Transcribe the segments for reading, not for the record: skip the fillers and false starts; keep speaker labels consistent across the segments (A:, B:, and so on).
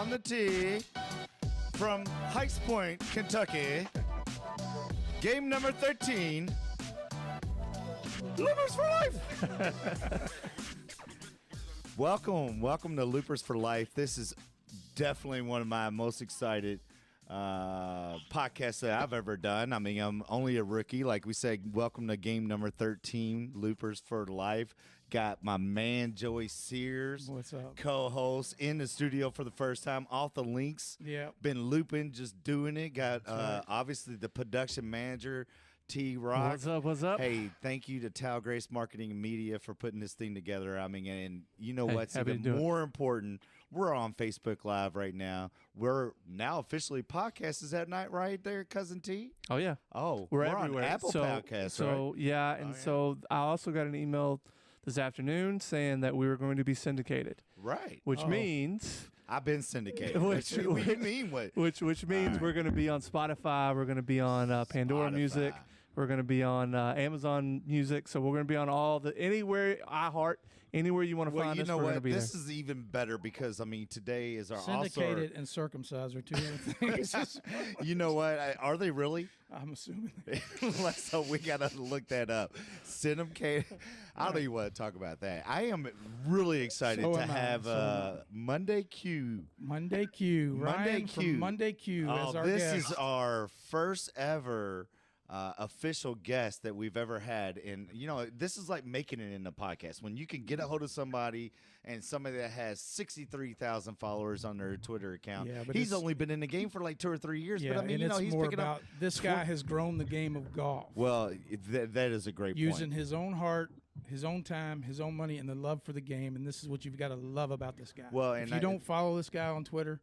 A: on the tee from Heights Point, Kentucky. Game number 13. Loopers for Life. Welcome to Loopers for Life. This is definitely one of my most excited podcasts that I've ever done. I mean, I'm only a rookie. Like we said, welcome to game number 13, Loopers for Life. Got my man Joey Sears,
B: what's up,
A: co-host in the studio for the first time, off the links.
B: Yeah,
A: been looping, just doing it. Got obviously the production manager, T-Rock.
B: What's up?
A: Hey, thank you to Tal Grace Marketing and Media for putting this thing together. I mean, and you know what's even more important? We're on Facebook Live right now. We're now officially podcasts at night right there, Cousin T.
B: Oh, yeah.
A: Oh,
B: we're everywhere.
A: On Apple Podcasts,
B: so,
A: right?
B: Yeah, and so I also got an email this afternoon saying that we were going to be syndicated.
A: Right.
B: Which means...
A: I've been syndicated. What do you mean?
B: Which means we're going to be on Spotify. We're going to be on Pandora Music. We're going to be on Amazon Music. So we're going to be on all the anywhere, iHeart, anywhere you want to find us.
A: Well, you know what?
B: This
A: is even better because, I mean, today is our
C: syndicated and circumcised are two different things.
A: You know what? Are they really?
C: I'm assuming.
A: Let's hope we got to look that up. Syndicated. I don't even want to talk about that. I am really excited to have Monday Q.
C: Monday Q. Ryan from Monday Q as our guest.
A: This is our first ever official guest that we've ever had, and you know, this is like making it in the podcast when you can get a hold of somebody and somebody that has 63,000 followers on their Twitter account. Yeah, but he's only been in the game for like 2 or 3 years.
C: Yeah,
A: but I mean,
C: and
A: he's
C: more
A: picking
C: about
A: up.
C: This guy has grown the game of golf.
A: Well, that is a great point.
C: Using his own heart, his own time, his own money, and the love for the game. And this is what you've got to love about this guy.
A: Well,
C: if you don't follow this guy on Twitter,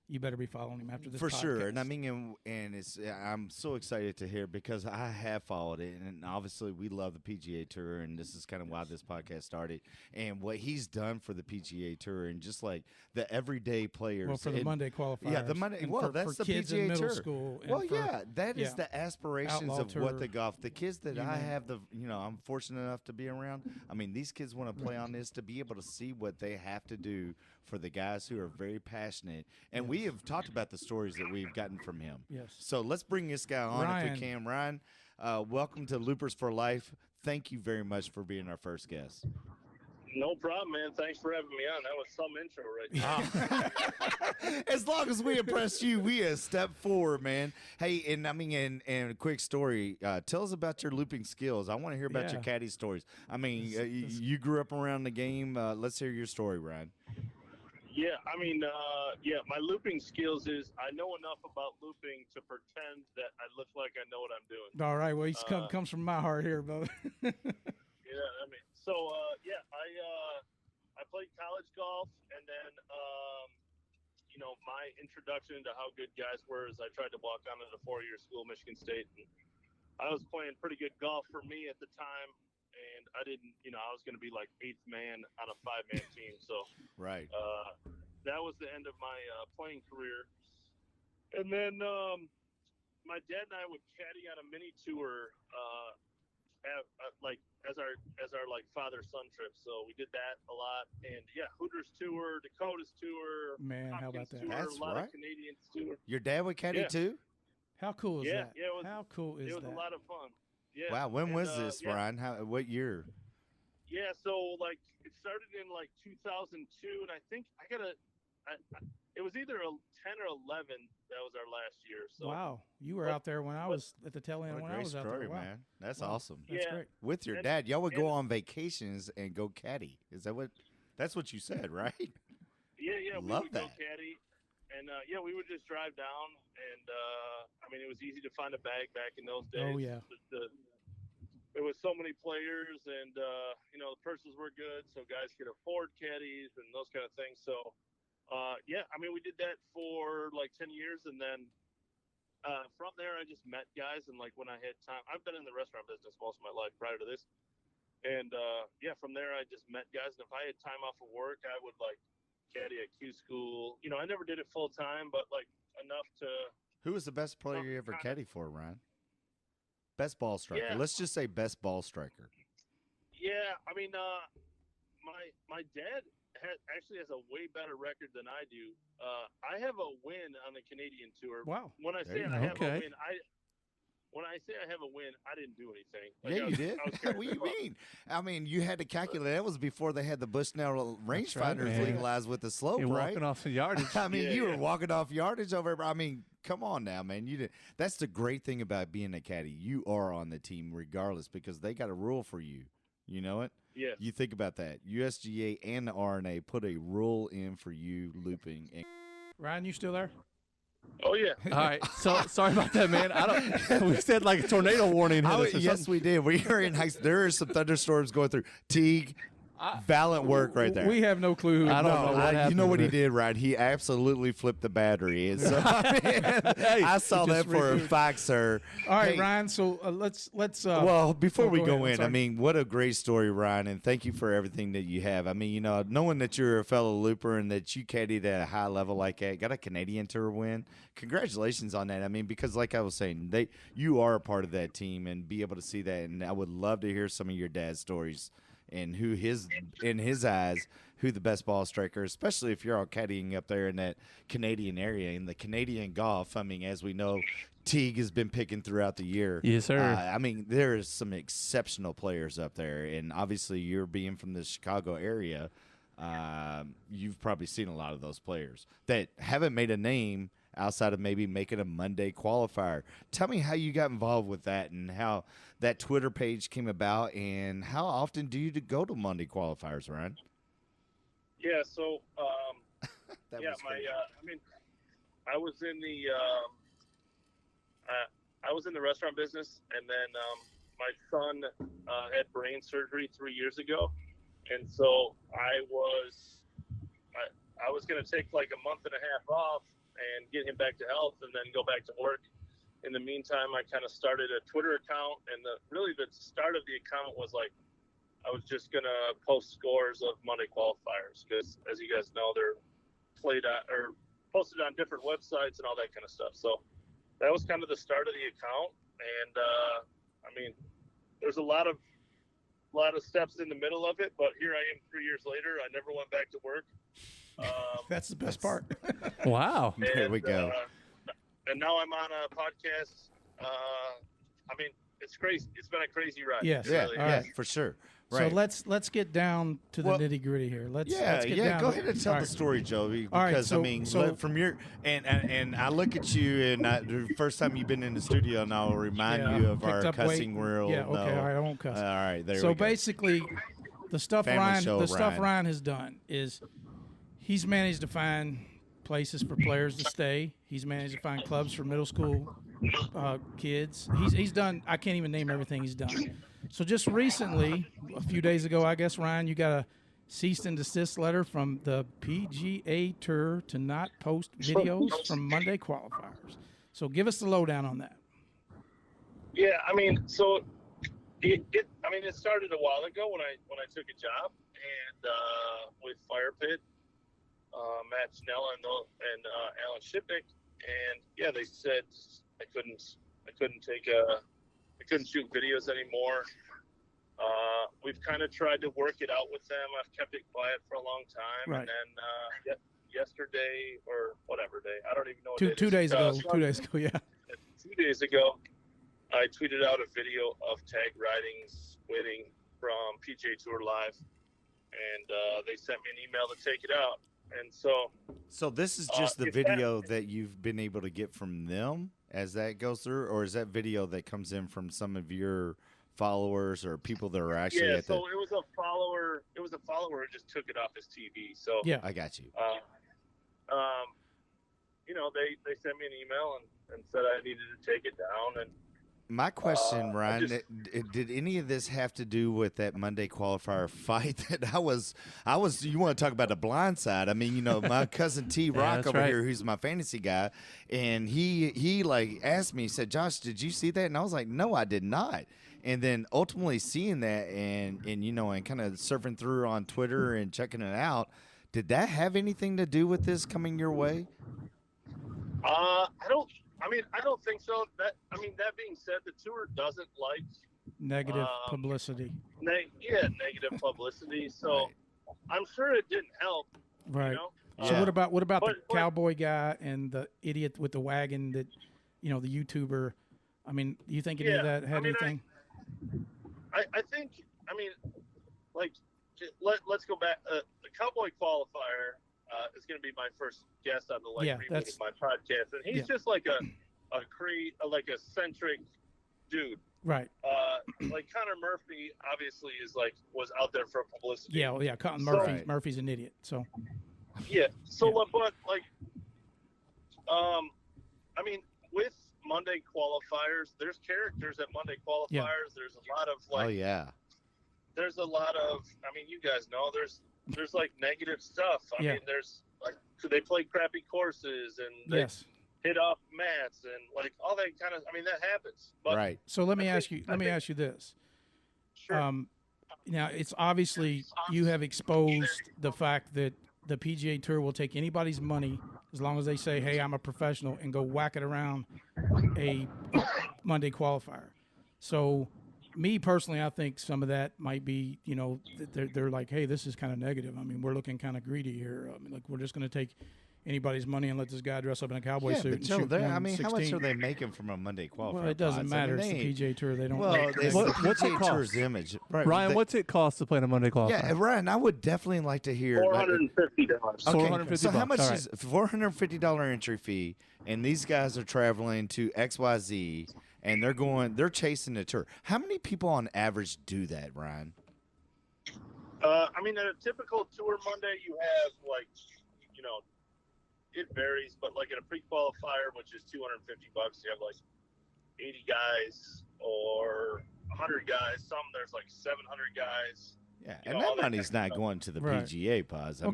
C: you better be following him after this
A: for
C: podcast.
A: sure. And I mean, and it's I'm so excited to hear because I have followed it, and obviously we love the PGA Tour, and this is kind of why this podcast started. And what he's done for the PGA Tour, and just like the everyday players.
C: Well, for the Monday qualifiers,
A: yeah, the Monday. Well, that's
C: for
A: the
C: kids
A: PGA
C: in middle
A: Tour.
C: school.
A: Well, yeah, that is the aspirations
C: Outlaw
A: of
C: Tour,
A: what the kids that I have I'm fortunate enough to be around. I mean, these kids want to play on this to be able to see what they have to do for the guys who are very passionate, and we have talked about the stories that we've gotten from him.
C: Yes.
A: So let's bring this guy on if we can. Ryan, welcome to Loopers for Life. Thank you very much for being our first guest.
D: No problem, man. Thanks for having me on. That was some intro right there.
A: As long as we impress you, we a step forward, man. Hey, and I mean, and a quick story. Tell us about your looping skills. I want to hear about your caddy stories. I mean, you grew up around the game. Let's hear your story, Ryan.
D: Yeah, I mean, my looping skills is I know enough about looping to pretend that I look like I know what I'm doing.
C: All right, well, he's comes from my heart here, brother.
D: Yeah, I mean, so, I played college golf, and then, my introduction to how good guys were is I tried to walk onto the 4-year school, Michigan State, and I was playing pretty good golf for me at the time. And I didn't, I was going to be like 8th man on a 5-man team. So
A: right.
D: That was the end of my playing career. And then my dad and I would caddy on a mini tour, as our like father-son trip. So we did that a lot. And Hooters tour, Dakota's tour,
C: man, how about that?
D: Tour,
A: That's
D: a lot of Canadians tour.
A: Your dad would caddy too?
C: How cool is that?
D: Yeah,
C: how cool is that?
D: It was a lot of fun. Yeah.
A: Wow, when was this, Ryan? What year?
D: Yeah, so it started in 2002, and I think it was either a 10 or 11. That was our last year. So
C: wow, you were out there when I was at the tail end when I was out there. Wow.
A: Man, that's awesome.
C: That's great.
A: With your dad, y'all would go on vacations and go caddy. Is that what? That's what you said, right?
D: Yeah,
A: Love
D: we would
A: that.
D: go caddy. And, we would just drive down, and, it was easy to find a bag back in those days.
C: Oh, yeah.
D: There was so many players, and, the purses were good, so guys could afford caddies and those kind of things. So, we did that for, 10 years, and then from there I just met guys, and, when I had time – I've been in the restaurant business most of my life prior to this. And, from there I just met guys, and if I had time off of work, I would, caddy at Q school. I never did it full time, but enough to.
A: Who was the best player you ever caddy for, Ryan? Best ball striker.
D: Yeah.
A: Let's just say best ball striker.
D: Yeah, my dad actually has a way better record than I do. I have a win on the Canadian tour.
C: Wow.
D: When I say I have a win, when I say I have a win, I didn't do anything. Like,
A: yeah, you did. What do you mean? I mean, you had to calculate. That was before they had the Bushnell rangefinders legalized with the slope,
B: You're
A: right?
B: walking off some yardage.
A: I mean, you were walking off yardage over. I mean, come on now, man. You did. That's the great thing about being a caddy. You are on the team regardless because they got a rule for you. You know it?
D: Yeah.
A: You think about that. USGA and the RNA put a rule in for you looping.
C: Ryan, you still there?
D: Oh yeah.
B: All right. So sorry about that, man. We said like a tornado warning.
A: Yes, we did. We are in there are some thunderstorms going through. Teague, valiant work right there.
C: We have no clue.
B: I don't know what happened.
A: You know what he did, right? He absolutely flipped the battery. And so, I saw that for a fact, sir.
C: All right, Ryan. So let's.
A: Well, before we go in,
C: sorry.
A: I mean, what a great story, Ryan, and thank you for everything that you have. I mean, knowing that you're a fellow looper and that you caddied at a high level like that, got a Canadian Tour win. Congratulations on that. I mean, because like I was saying, you are a part of that team, and be able to see that. And I would love to hear some of your dad's stories. And in his eyes, who the best ball striker, especially if you're all caddying up there in that Canadian area. In the Canadian golf, I mean, as we know, Teague has been picking throughout the year.
B: Yes, sir.
A: I mean, there is some exceptional players up there. And obviously, you're being from the Chicago area, you've probably seen a lot of those players that haven't made a name outside of maybe making a Monday qualifier. Tell me how you got involved with that and how that Twitter page came about, and how often do you go to Monday qualifiers, Ryan?
D: Yeah, so
A: I
D: mean, I was in the restaurant business, and then my son had brain surgery 3 years ago, and so I was going to take like a month and a half off and get him back to health and then go back to work. In the meantime, I kind of started a Twitter account, and the start of the account was like, I was just going to post scores of Monday qualifiers because, as you guys know, they're posted on different websites and all that kind of stuff. So that was kind of the start of the account. And I mean, there's a lot of steps in the middle of it, but here I am 3 years later. I never went back to work.
C: That's the best part.
B: Wow.
A: There we go.
D: And now I'm on a podcast. I mean, it's crazy. It's been a crazy ride.
C: Yes.
A: Yeah,
C: Really.
A: yeah, for sure. Right.
C: So let's get down to the nitty gritty here. Let's get down.
A: Go ahead and tell the story, Joey. Because
C: I
A: mean, from your and I look at you, and the first time you've been in the studio, and I'll remind you of our cussing rule.
C: Yeah. Okay. All right. I won't cuss.
A: All right. There we go.
C: So basically, the stuff Ryan has done is he's managed to find places for players to stay. He's managed to find clubs for middle school kids. He's done. I can't even name everything he's done. So just recently, a few days ago, I guess, Ryan, you got a cease and desist letter from the PGA Tour to not post videos from Monday qualifiers. So give us the lowdown on that.
D: Yeah, I mean, so it started a while ago when I took a job and with Fire Pit. Matt Snella and Alan Shipnick, and yeah, they said I couldn't shoot videos anymore. We've kind of tried to work it out with them. I've kept it quiet for a long time,
C: right.
D: And then yesterday or whatever day, I don't even know.
C: Two days ago, yeah.
D: 2 days ago, I tweeted out a video of tag ridings winning from PGA Tour Live, and they sent me an email to take it out. And so
A: this is just the video that you've been able to get from them as that goes through, or is that video that comes in from some of your followers or people that are actually
D: it was a follower. It was a follower who just took it off his TV. So
C: yeah,
A: I got you.
D: They sent me an email and said I needed to take it down. And
A: my question, Ryan, did any of this have to do with that Monday qualifier fight that I was, you want to talk about the blind side. I mean, my cousin T Rock over here, who's my fantasy guy, and he like asked me, he said, Josh, did you see that? And I was like, no, I did not. And then ultimately seeing that and kind of surfing through on Twitter and checking it out, did that have anything to do with this coming your way?
D: I don't think so. That being said, the tour doesn't like
C: negative publicity.
D: Negative publicity. So, I'm sure it didn't help.
C: Right.
D: You know?
C: So what about the cowboy guy and the idiot with the wagon that, the YouTuber? I mean, do you think any of that had anything?
D: I think, like, let's go back. The cowboy qualifier is going to be my first guest on the reboot of my podcast, and he's just like a centric dude.
C: Right.
D: Like Connor Murphy obviously was out there for publicity.
C: Yeah. Cotton Murphy's an idiot. So.
D: Yeah. So, but with Monday qualifiers, there's characters at Monday qualifiers.
C: Yeah.
D: There's a lot of there's a lot of. You guys know there's like negative stuff. I mean, there's like they play crappy courses and they hit off mats and like all that kind of. That happens. But
A: right.
C: So let me ask you this.
D: Sure.
C: Now it's obviously you have exposed the fact that the PGA Tour will take anybody's money as long as they say, "Hey, I'm a professional," and go whack it around a Monday qualifier. So, me personally, I think some of that might be, they're like, "Hey, this is kind of negative. We're looking kind of greedy here. Like we're just going to take anybody's money and let this guy dress up in a cowboy suit."
A: But Joe, how much are they making from a Monday qualifier?
C: Well, it doesn't matter. It's the PGA Tour. They don't.
A: Well,
B: what's it
A: Tour's image, right?
B: Ryan? What's it cost to play in a Monday qualifier?
A: Yeah, Ryan, I would definitely like to hear
D: $450.
A: Okay,
B: $450.
A: so how much is $450 entry fee? And these guys are traveling to XYZ, and they're chasing the tour. How many people on average do that, Ryan?
D: At a typical tour Monday, you have it varies, but like at a pre-qualifier, which is $250, you have like 80 guys or 100 guys. Some there's like 700 guys.
A: Yeah, and that money's not going to the PGA pods.
C: But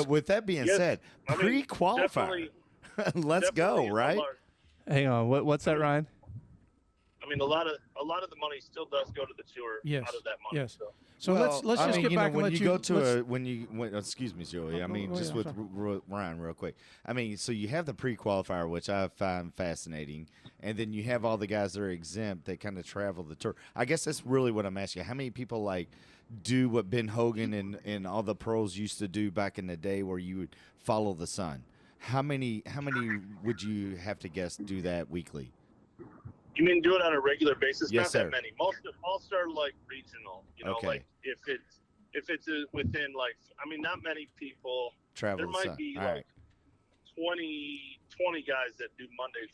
A: with that being said, pre-qualifier, let's go, right?
B: Hang on, what's that, Ryan?
D: A lot of the money still does go to the tour out of that money.
C: Yes. So let's just get back and
A: when
C: let
A: you go to excuse me, Joey. With Ryan, real quick. So you have the pre-qualifier, which I find fascinating, and then you have all the guys that are exempt that kind of travel the tour. I guess that's really what I'm asking. How many people do what Ben Hogan and all the pros used to do back in the day, where you would follow the sun? How many would you have to guess do that weekly?
D: You mean do it on a regular basis?
A: Yes,
D: Not
A: sir.
D: that many. Most are like regional.
A: Okay.
D: Like if it's within not many people.
A: Travel
D: there
A: the
D: might
A: sun.
D: be
A: All right.
D: 20 guys that do Mondays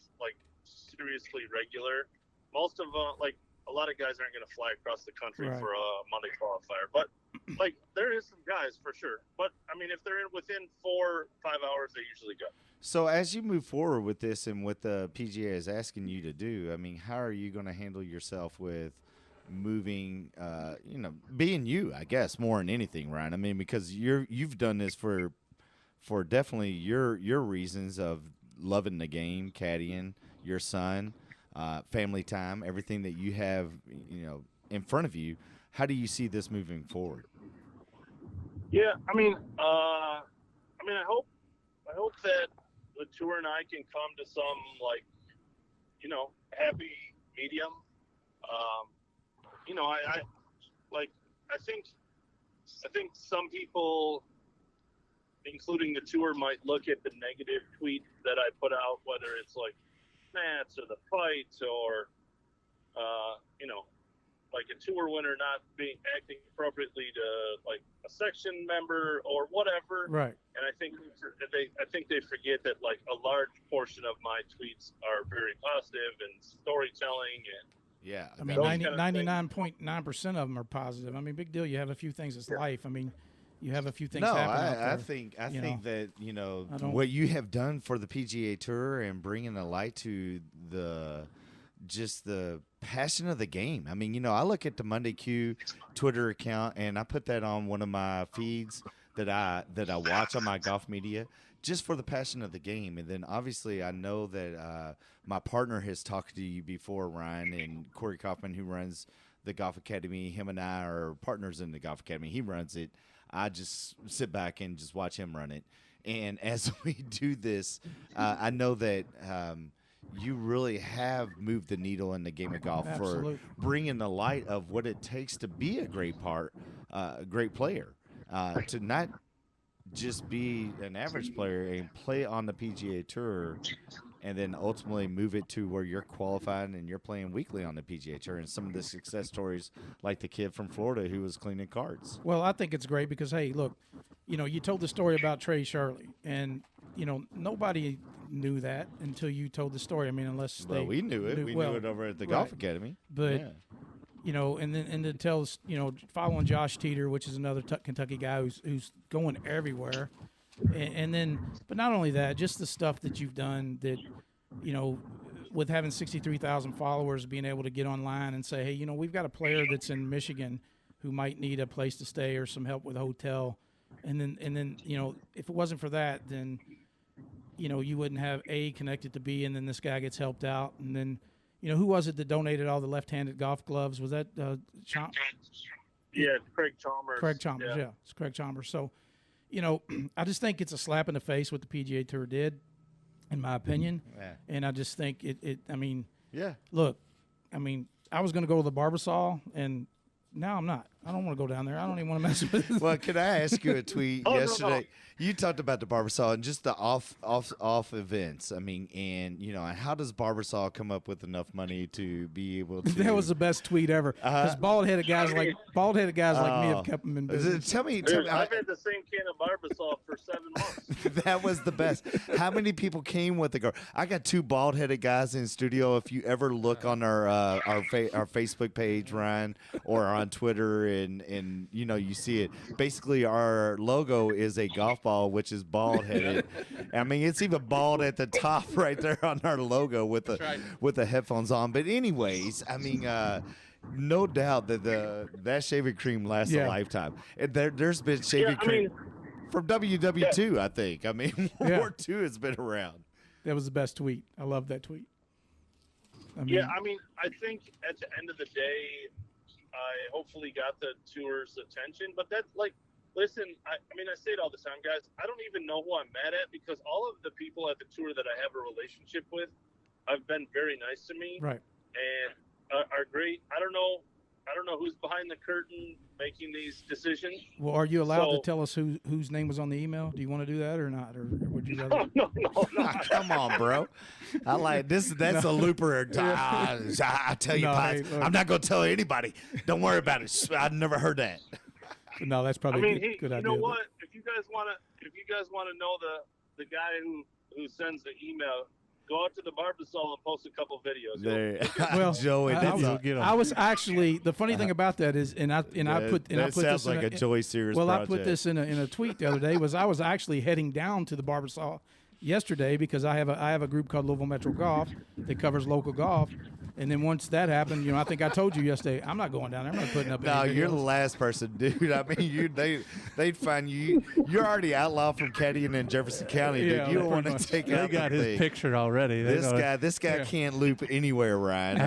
D: seriously regular. Most of them a lot of guys aren't going to fly across the country for a Monday qualifier, but there is some guys for sure. But if they're within 4 or 5 hours, they usually go.
A: So as you move forward with this and what the PGA is asking you to do, how are you going to handle yourself with moving, being you, I guess, more than anything, Ryan? Because you've done this for definitely your reasons of loving the game, caddying, your son, family time, everything that you have, in front of you. How do you see this moving forward?
D: Yeah, I hope that the tour and I can come to some happy medium. I think some people, including the tour, might look at the negative tweets that I put out, whether it's Nats or the fights or a tour winner not acting appropriately to a section member or whatever.
C: Right.
D: And I think they forget that a large portion of my tweets are very positive and storytelling and.
A: Yeah.
C: 99.9% of them are positive. Big deal. You have a few things. It's life. You have a few things happen out there.
A: I think that what you have done for the PGA Tour and bringing the light to the passion of the game. I look at the Monday Q Twitter account and I put that on one of my feeds that I watch on my golf media, just for the passion of the game. And then obviously I know that my partner has talked to you before, Ryan, and Corey Kaufman, who runs the Golf Academy. Him and I are partners in the Golf Academy. He runs it. I just sit back and just watch him run it. And as we do this, I know that you really have moved the needle in the game of golf.
C: Absolutely.
A: For bringing the light of what it takes to be a great player. to not just be an average player and play on the PGA Tour, and then ultimately move it to where you're qualified and you're playing weekly on the PGA Tour. And some of the success stories, like the kid from Florida who was cleaning carts.
C: Well, I think it's great because, hey, look, you told the story about Trey Shirley, and nobody knew that until you told the story. I mean, unless
A: we knew it. We knew it over at the Golf Academy.
C: But and to tell following Josh Teeter, which is another Kentucky guy who's going everywhere, and then, but not only that, just the stuff that you've done that, with having 63,000 followers, being able to get online and say, hey, we've got a player that's in Michigan who might need a place to stay or some help with a hotel, and then if it wasn't for that, then you wouldn't have A connected to B, and then this guy gets helped out, and then. Who was it that donated all the left-handed golf gloves? Was that
D: Yeah, Craig Chalmers.
C: Craig Chalmers, yeah. It's Craig Chalmers. So, I just think it's a slap in the face what the PGA Tour did, in my opinion.
A: Yeah.
C: And I just think
A: yeah.
C: Look, I was going to go to the Barber Saw, and now I'm not. I don't want to go down there. I don't even want to mess with it.
A: Well, can I ask you a tweet yesterday? No. You talked about the Barber Saw and just the off events. And how does Barber Saw come up with enough money to be able to?
C: That was the best tweet ever. Because bald-headed guys like me have kept them in business.
A: Tell me,
D: I've had the same can of Barber Saw for 7 months.
A: That was the best. How many people came with the girl? I got 2 bald-headed guys in studio. If you ever look on our Facebook page, Ryan, or on Twitter, and you see it. Basically, our logo is a golf ball, which is bald-headed. It's even bald at the top right there on our logo with the headphones on. But anyways, no doubt that shaving cream lasts a lifetime. There's been shaving cream from WW2, I think. War 2 has been around.
C: That was the best tweet. I love that tweet.
D: I think at the end of the day, I hopefully got the tour's attention, but that's listen, I say it all the time, guys. I don't even know who I'm mad at because all of the people at the tour that I have a relationship with have been very nice to me,
C: right?
D: And are great. I don't know who's behind the curtain making these decisions.
C: Well, are you allowed to tell us whose name was on the email? Do you want to do that or not, or would you rather?
D: No.
A: Come on, bro. I like this. That's a looper. I tell you, Pies, I'm not going to tell anybody. Don't worry about it. I've never heard that.
C: No, that's probably a good idea.
D: You know what? If you guys want to know the guy who sends the email, go out to the Barber Saw and post a couple videos.
C: Well,
A: Joey,
C: I was actually the funny thing about that is, I put
A: sounds like a Joey Sears project.
C: I put this in a tweet the other day. I was actually heading down to the Barber Saw yesterday because I have a group called Louisville Metro Golf that covers local golf. And then once that happened, I think I told you yesterday, I'm not going down there. I'm not putting up.
A: No, you're the last person, dude. They'd find you. You're already outlawed from caddying in Jefferson County, dude. You don't want to take out.
B: They got his picture already.
A: This guy can't loop anywhere, Ryan.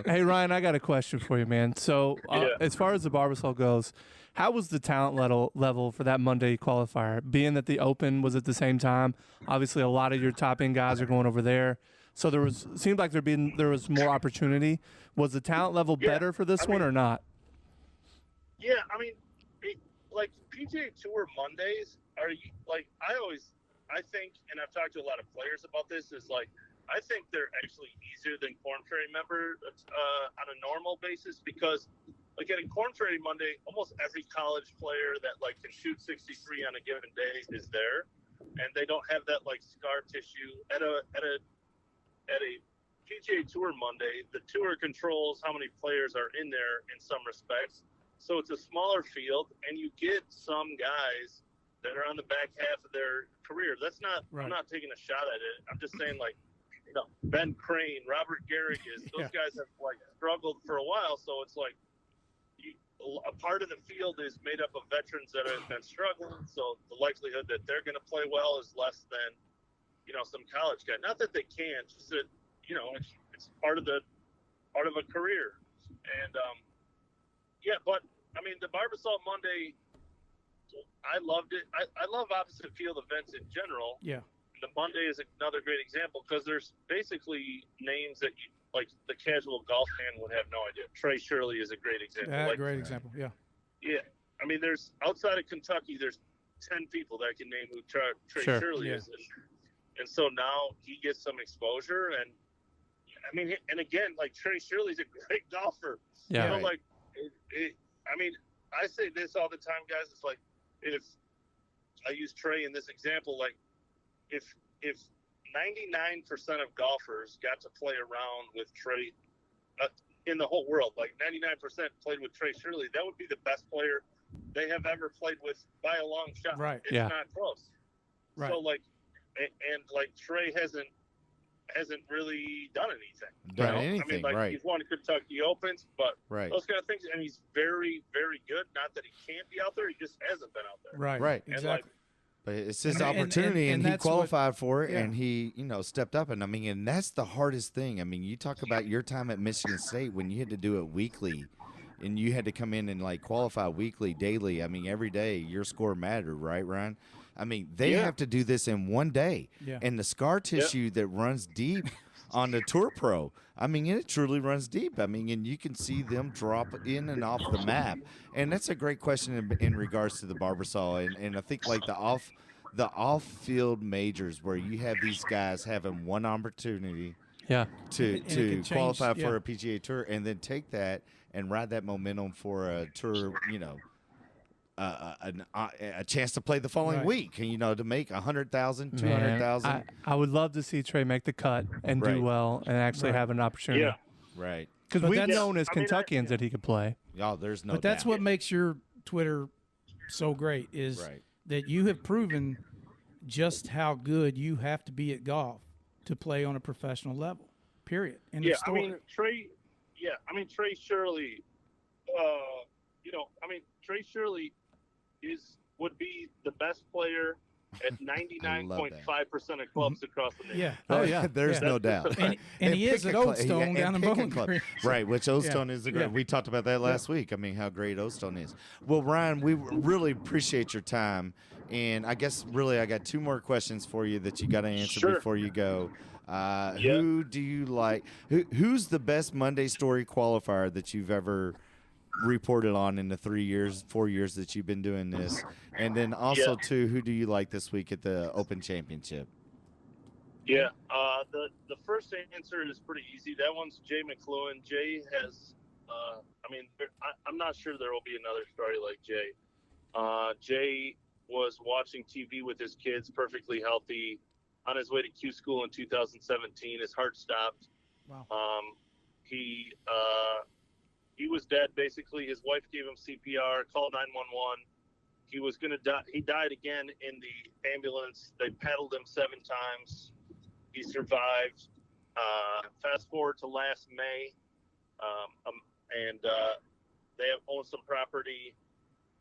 B: Hey, Ryan, I got a question for you, man. So, as far as the Barber Saw goes, how was the talent level for that Monday qualifier? Being that the Open was at the same time, obviously a lot of your top end guys are going over there. So seemed like there was more opportunity. Was the talent level better for this one or not?
D: Yeah, PGA Tour Mondays are I think, and I've talked to a lot of players about this, is I think they're actually easier than Korn Ferry member on a normal basis because at a Korn Ferry Monday, almost every college player that can shoot 63 on a given day is there, and they don't have that scar tissue at a PGA Tour Monday. The tour controls how many players are in there in some respects. So it's a smaller field, and you get some guys that are on the back half of their career. That's not right. I'm not taking a shot at it. I'm just saying, Ben Crane, Robert Garrigus, those guys have, struggled for a while. So it's a part of the field is made up of veterans that have been struggling. So the likelihood that they're going to play well is less than some college guy. Not that they can't, just that it's part of a career. And but the Barber Saw Monday, I loved it. I love opposite field events in general.
C: Yeah.
D: The Monday is another great example because there's basically names that the casual golf fan would have no idea. Trey Shirley is a great example.
C: Great example. Yeah.
D: Yeah. I mean, there's outside of Kentucky, there's 10 people that can name who Trey Shirley is, and so now he gets some exposure, and I mean, and again, like Trey Shirley's a great golfer.
B: Yeah.
D: You know, like, I mean, I say this all the time, guys. It's like, if I use Trey in this example, like, if 99% of golfers got to play around with Trey in the whole world, like 99% played with Trey Shirley, that would be the best player they have ever played with by a long shot.
C: Right.
D: It's not close.
C: Right.
D: So, like, and like Trey hasn't really done anything.
A: Anything,
D: I mean, like,
A: right.
D: he's won Kentucky Opens, but
A: right.
D: those kind of things, and he's very, very good. Not that he can't be out there, he just hasn't been out there.
A: Right.
D: And
C: Exactly.
D: like,
A: But it's his opportunity, and he
C: that's
A: qualified for it, and he, stepped up. And I mean, and that's the hardest thing. I mean, you talk about your time at Michigan State when you had to do it weekly, and you had to come in and like qualify weekly, daily. I mean, every day your score mattered, right, Ryan? I mean, they have to do this in one day, and the scar tissue that runs deep on the Tour Pro. I mean, it truly runs deep. I mean, and you can see them drop in and off the map. And that's a great question in regards to the Barber Saw. And I think like the off-field majors where you have these guys having one opportunity to qualify for a PGA Tour and then take that and ride that momentum for a tour, a chance to play the following week, to make 100,000, 200,000.
B: I would love to see Trey make the cut and do well and actually have an opportunity.
D: Yeah.
A: Right.
B: Because we've known as Kentuckians that he could play.
A: Yeah, there's no
C: But that's what makes your Twitter so great is that you have proven just how good you have to be at golf to play on a professional level, period. End of story.
D: I mean, Trey Shirley, Trey Shirley would be the best player at 99.5% of clubs across the nation.
C: Yeah.
A: Oh, yeah. There's no doubt.
C: And he is at Oldstone down in Bowling Green.
A: Right, which Oldstone is a great. We talked about that last week. I mean, how great Oldstone is. Well, Ryan, we really appreciate your time. And I guess really I got two more questions for you that you got to answer before you go. Who do you like? Who's the best Monday Story qualifier that you've ever reported on in the 4 years that you've been doing this? And then also, too, who do you like this week at the Open Championship?
D: Yeah, the first answer is pretty easy. That one's Jay McLuhan. Jay has, I'm not sure there will be another story like Jay. Jay was watching TV with his kids, perfectly healthy, on his way to Q school in 2017. His heart stopped.
C: Wow.
D: He was dead, basically. His wife gave him CPR, called 911. He was going to die. He died again in the ambulance. They paddled him 7 times. He survived. Fast forward to last May, and they owned some property.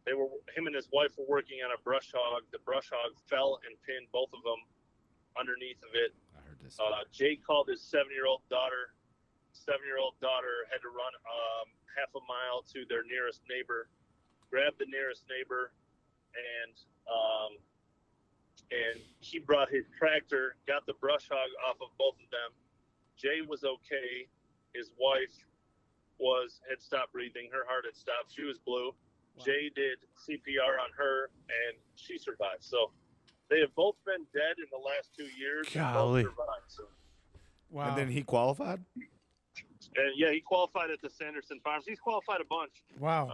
D: Him and his wife were working on a brush hog. The brush hog fell and pinned both of them underneath of it.
A: I heard this.
D: Jay called his 7-year-old daughter. 7-year-old daughter had to run half a mile to their nearest neighbor, grabbed the nearest neighbor, and he brought his tractor, got the brush hog off of both of them. Jay was okay. His wife had stopped breathing. Her heart had stopped. She was blue. Wow. Jay did CPR on her, and she survived. So they have both been dead in the last 2 years.
B: Golly.
D: And both survived, so.
C: Wow.
A: And then he qualified?
D: And he qualified at the Sanderson Farms. He's qualified a bunch.
C: Wow.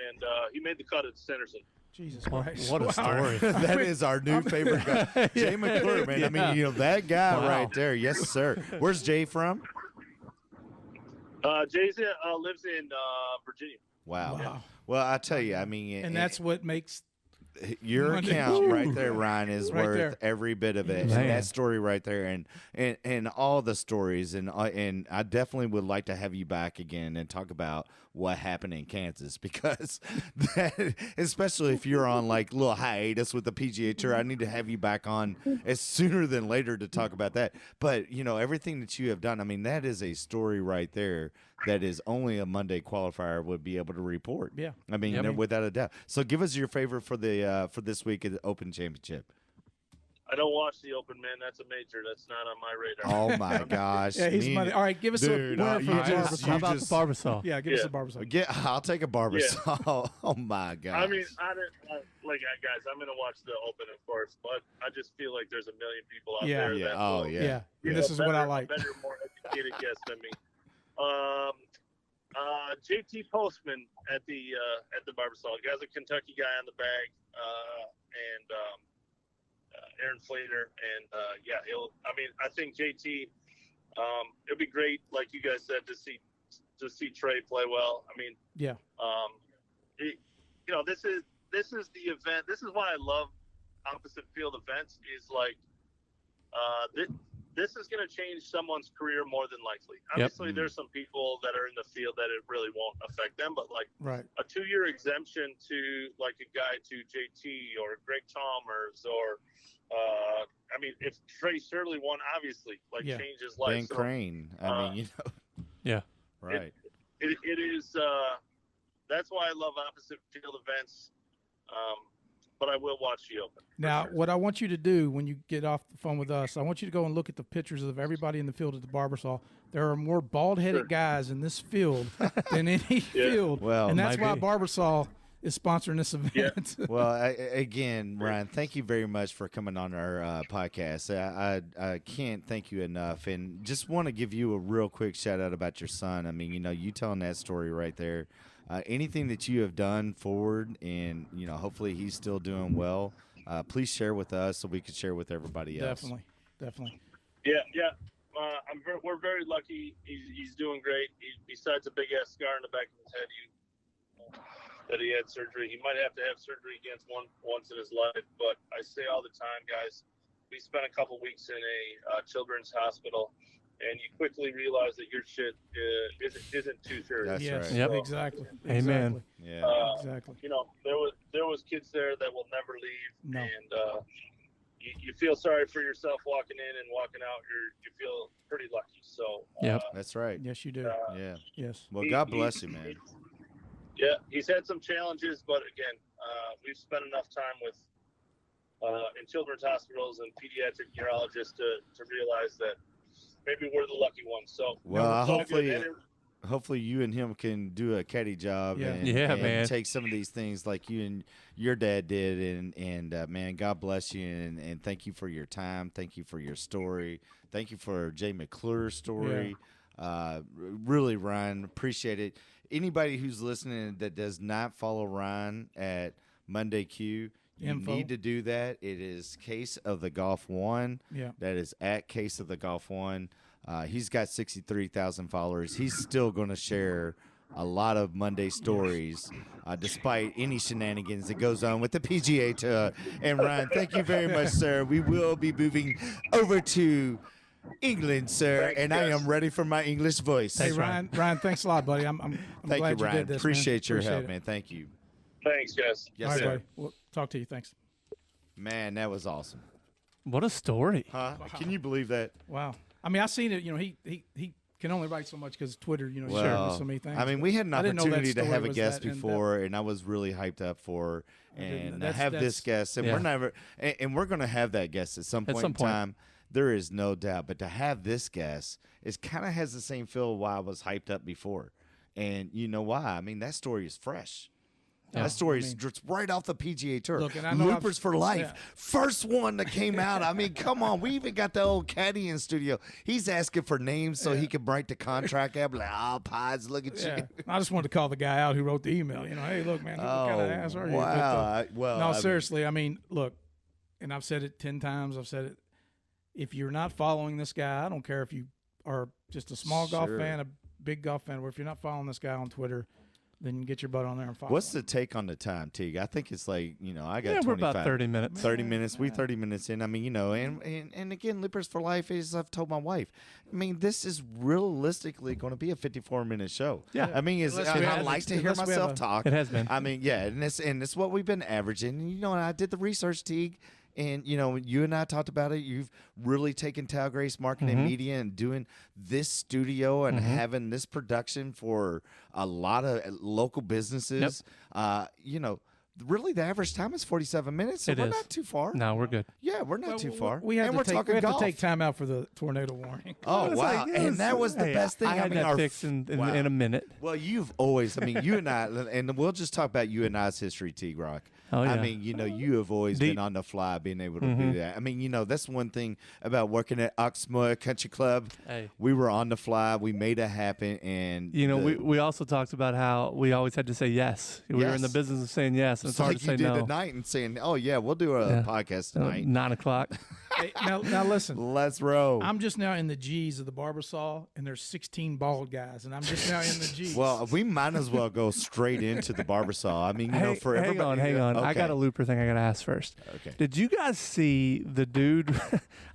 D: And he made the cut at Sanderson.
C: Jesus Christ.
B: What a story.
A: That is our new favorite guy. Jay McClure, man. I mean, that guy right there. Yes, sir. Where's Jay from?
D: Jay lives in Virginia.
A: Wow. Well, I tell you, I mean.
C: And that's what makes
A: your account right there, Ryan, is
C: right
A: worth
C: there.
A: Every bit of it.
B: Man.
A: And that story right there, and all the stories, and I definitely would like to have you back again and talk about what happened in Kansas, because that, especially if you're on like little hiatus with the PGA Tour, I need to have you back on as sooner than later to talk about that. But everything that you have done, I mean, that is a story right there that is only a Monday qualifier would be able to report.
C: Yeah.
A: I mean, without a doubt. So give us your favorite for the for this week at the Open Championship.
D: I don't watch the Open, man. That's a major. That's not on my radar.
A: Oh my gosh!
C: Yeah, he's money. All right, give us a winner for the Barber Saw.
B: How about the Barber Saw?
C: Yeah, give us a Barber Saw.
A: I'll take a Barber Saw. Oh my gosh!
D: I mean, guys, I'm gonna watch the Open, of course, but I just feel like there's a million people out there.
A: Yeah.
C: This is what I like.
D: Better, more educated guess than me. JT Postman at the Barber Saw. The guy's a Kentucky guy on the bag, and Aaron Flater, and I think JT. It'd be great, like you guys said, to see Trey play well. I mean, this is the event. This is why I love opposite field events. Is like, this is going to change someone's career more than likely. Obviously, there's some people that are in the field that it really won't affect them, but like a 2-year exemption to like a guy to JT or Greg Chalmers or, if Trey Shirley won, obviously, change his life.
A: Ben Crane. Right.
D: It is. That's why I love opposite field events. But I will watch the Open.
C: Now, what I want you to do when you get off the phone with us, I want you to go and look at the pictures of everybody in the field at the Barber Saw. There are more bald-headed guys in this field than any field, and that's why Barber Saw is sponsoring this event.
A: Yeah. Well, again, Ryan, thank you very much for coming on our podcast. I can't thank you enough, and just want to give you a real quick shout-out about your son. I mean, you telling that story right there. Anything that you have done forward, and hopefully he's still doing well. Please share with us so we can share with everybody else.
C: Definitely.
D: Yeah. We're very lucky. He's doing great. Besides a big ass scar in the back of his head, that he had surgery. He might have to have surgery again once in his life. But I say all the time, guys, we spent a couple weeks in a children's hospital. And you quickly realize that your shit isn't too serious.
A: That's
B: Yep.
A: right.
C: Exactly.
B: Amen.
C: Yeah. Exactly.
D: There was kids there that will never leave.
C: No.
D: And you feel sorry for yourself walking in and walking out. You feel pretty lucky. So.
A: That's right.
C: Yes, you do. Yes.
A: Well, God bless you, man.
D: He's had some challenges, but again, we've spent enough time with in children's hospitals and pediatric neurologists to realize that. Maybe we're the lucky ones. So
A: hopefully you and him can do a caddy job and
B: man.
A: take some of these things like you and your dad did. And man, God bless you. And thank you for your time. Thank you for your story. Thank you for Jay McClure's story. Really, Ryan, appreciate it. Anybody who's listening that does not follow Ryan at Monday Q, you need to do that. It is Case of the Golf One.
C: Yeah.
A: That is at Case of the Golf One. He's got 63,000 followers. He's still going to share a lot of Monday stories, despite any shenanigans that goes on with the PGA Tour. And Ryan, thank you very much, sir. We will be moving over to England, sir,
D: Thanks,
A: and
D: guys.
A: I am ready for my English voice.
C: Hey, Ryan, thanks a lot, buddy. I'm
A: Thank
C: glad
A: you, Ryan.
C: did this.
A: Appreciate your help,
C: it.
A: man. Thank you.
D: Thanks, guys.
A: Yes,
C: All right,
A: sir.
C: buddy. We'll talk to you. Thanks.
A: Man, that was awesome.
B: What a story.
A: Huh? Wow. Can you believe that?
C: Wow. I mean, I've seen it. He can only write so much because Twitter, shares so many things.
A: I mean, we had an opportunity to have a guest
C: that
A: before, and I was really hyped up for her. And I have this guest, and we're going to have that guest at some point in time. There is no doubt. But to have this guest, it kind of has the same feel why I was hyped up before. And you know why? I mean, that story is fresh. That story is right off the PGA Tour.
C: Look, and I know
A: Loopers for life. First one that came out. I mean, come on. We even got the old caddy in studio. He's asking for names so he can write the contract out. Like, Pods, look at you.
C: I just wanted to call the guy out who wrote the email. Hey, look, man, what kind of ass are you?
A: Wow.
C: No, seriously. I mean, look, and I've said it 10 times. I've said it. If you're not following this guy, I don't care if you are just a small golf fan, a big golf fan, or if you're not following this guy on Twitter, then get your butt on there and follow.
A: What's the take on the time, Teague? I think it's like, I got 25.
B: We're about 30 minutes.
A: 30 minutes. We 30 minutes in. I mean, and again, Loopers for Life, as I've told my wife, I mean, this is realistically going to be a 54-minute show.
B: Yeah.
A: I mean, I like to hear myself talk.
B: It has been.
A: I mean, yeah, and it's what we've been averaging. And, I did the research, Teague. And, you and I talked about it. You've really taken Talgrace Marketing and Media and doing this studio and having this production for a lot of local businesses. really the average time is 47 minutes, so we're not too far.
B: No, we're good.
A: Yeah, we're not too far.
C: We have
A: we're
C: to
A: golf.
C: take time out for the tornado warning.
A: Oh, wow. And that was the best thing.
B: I had that fixed in a minute.
A: Well, you've always, you and I, and we'll just talk about you and I's history, T-Rock.
B: Oh, yeah.
A: I mean, you have always been on the fly, being able to do that. I mean, that's one thing about working at Oxmoor Country Club.
B: Hey.
A: We were on the fly. We made it happen. And,
B: we also talked about how we always had to say yes. We were in the business of saying yes, and it's hard to say no.
A: You did tonight and saying, oh, yeah, we'll do a podcast tonight.
B: 9 o'clock.
C: Hey, now listen.
A: Let's roll.
C: I'm just now in the G's of the Barber Saw, and there's 16 bald guys, and I'm just now in the G's.
A: Well, we might as well go straight into the Barber Saw. I mean, for everybody.
B: Hang on.
A: Okay.
B: I got a looper thing I got to ask first.
A: Okay.
B: Did you guys see the dude,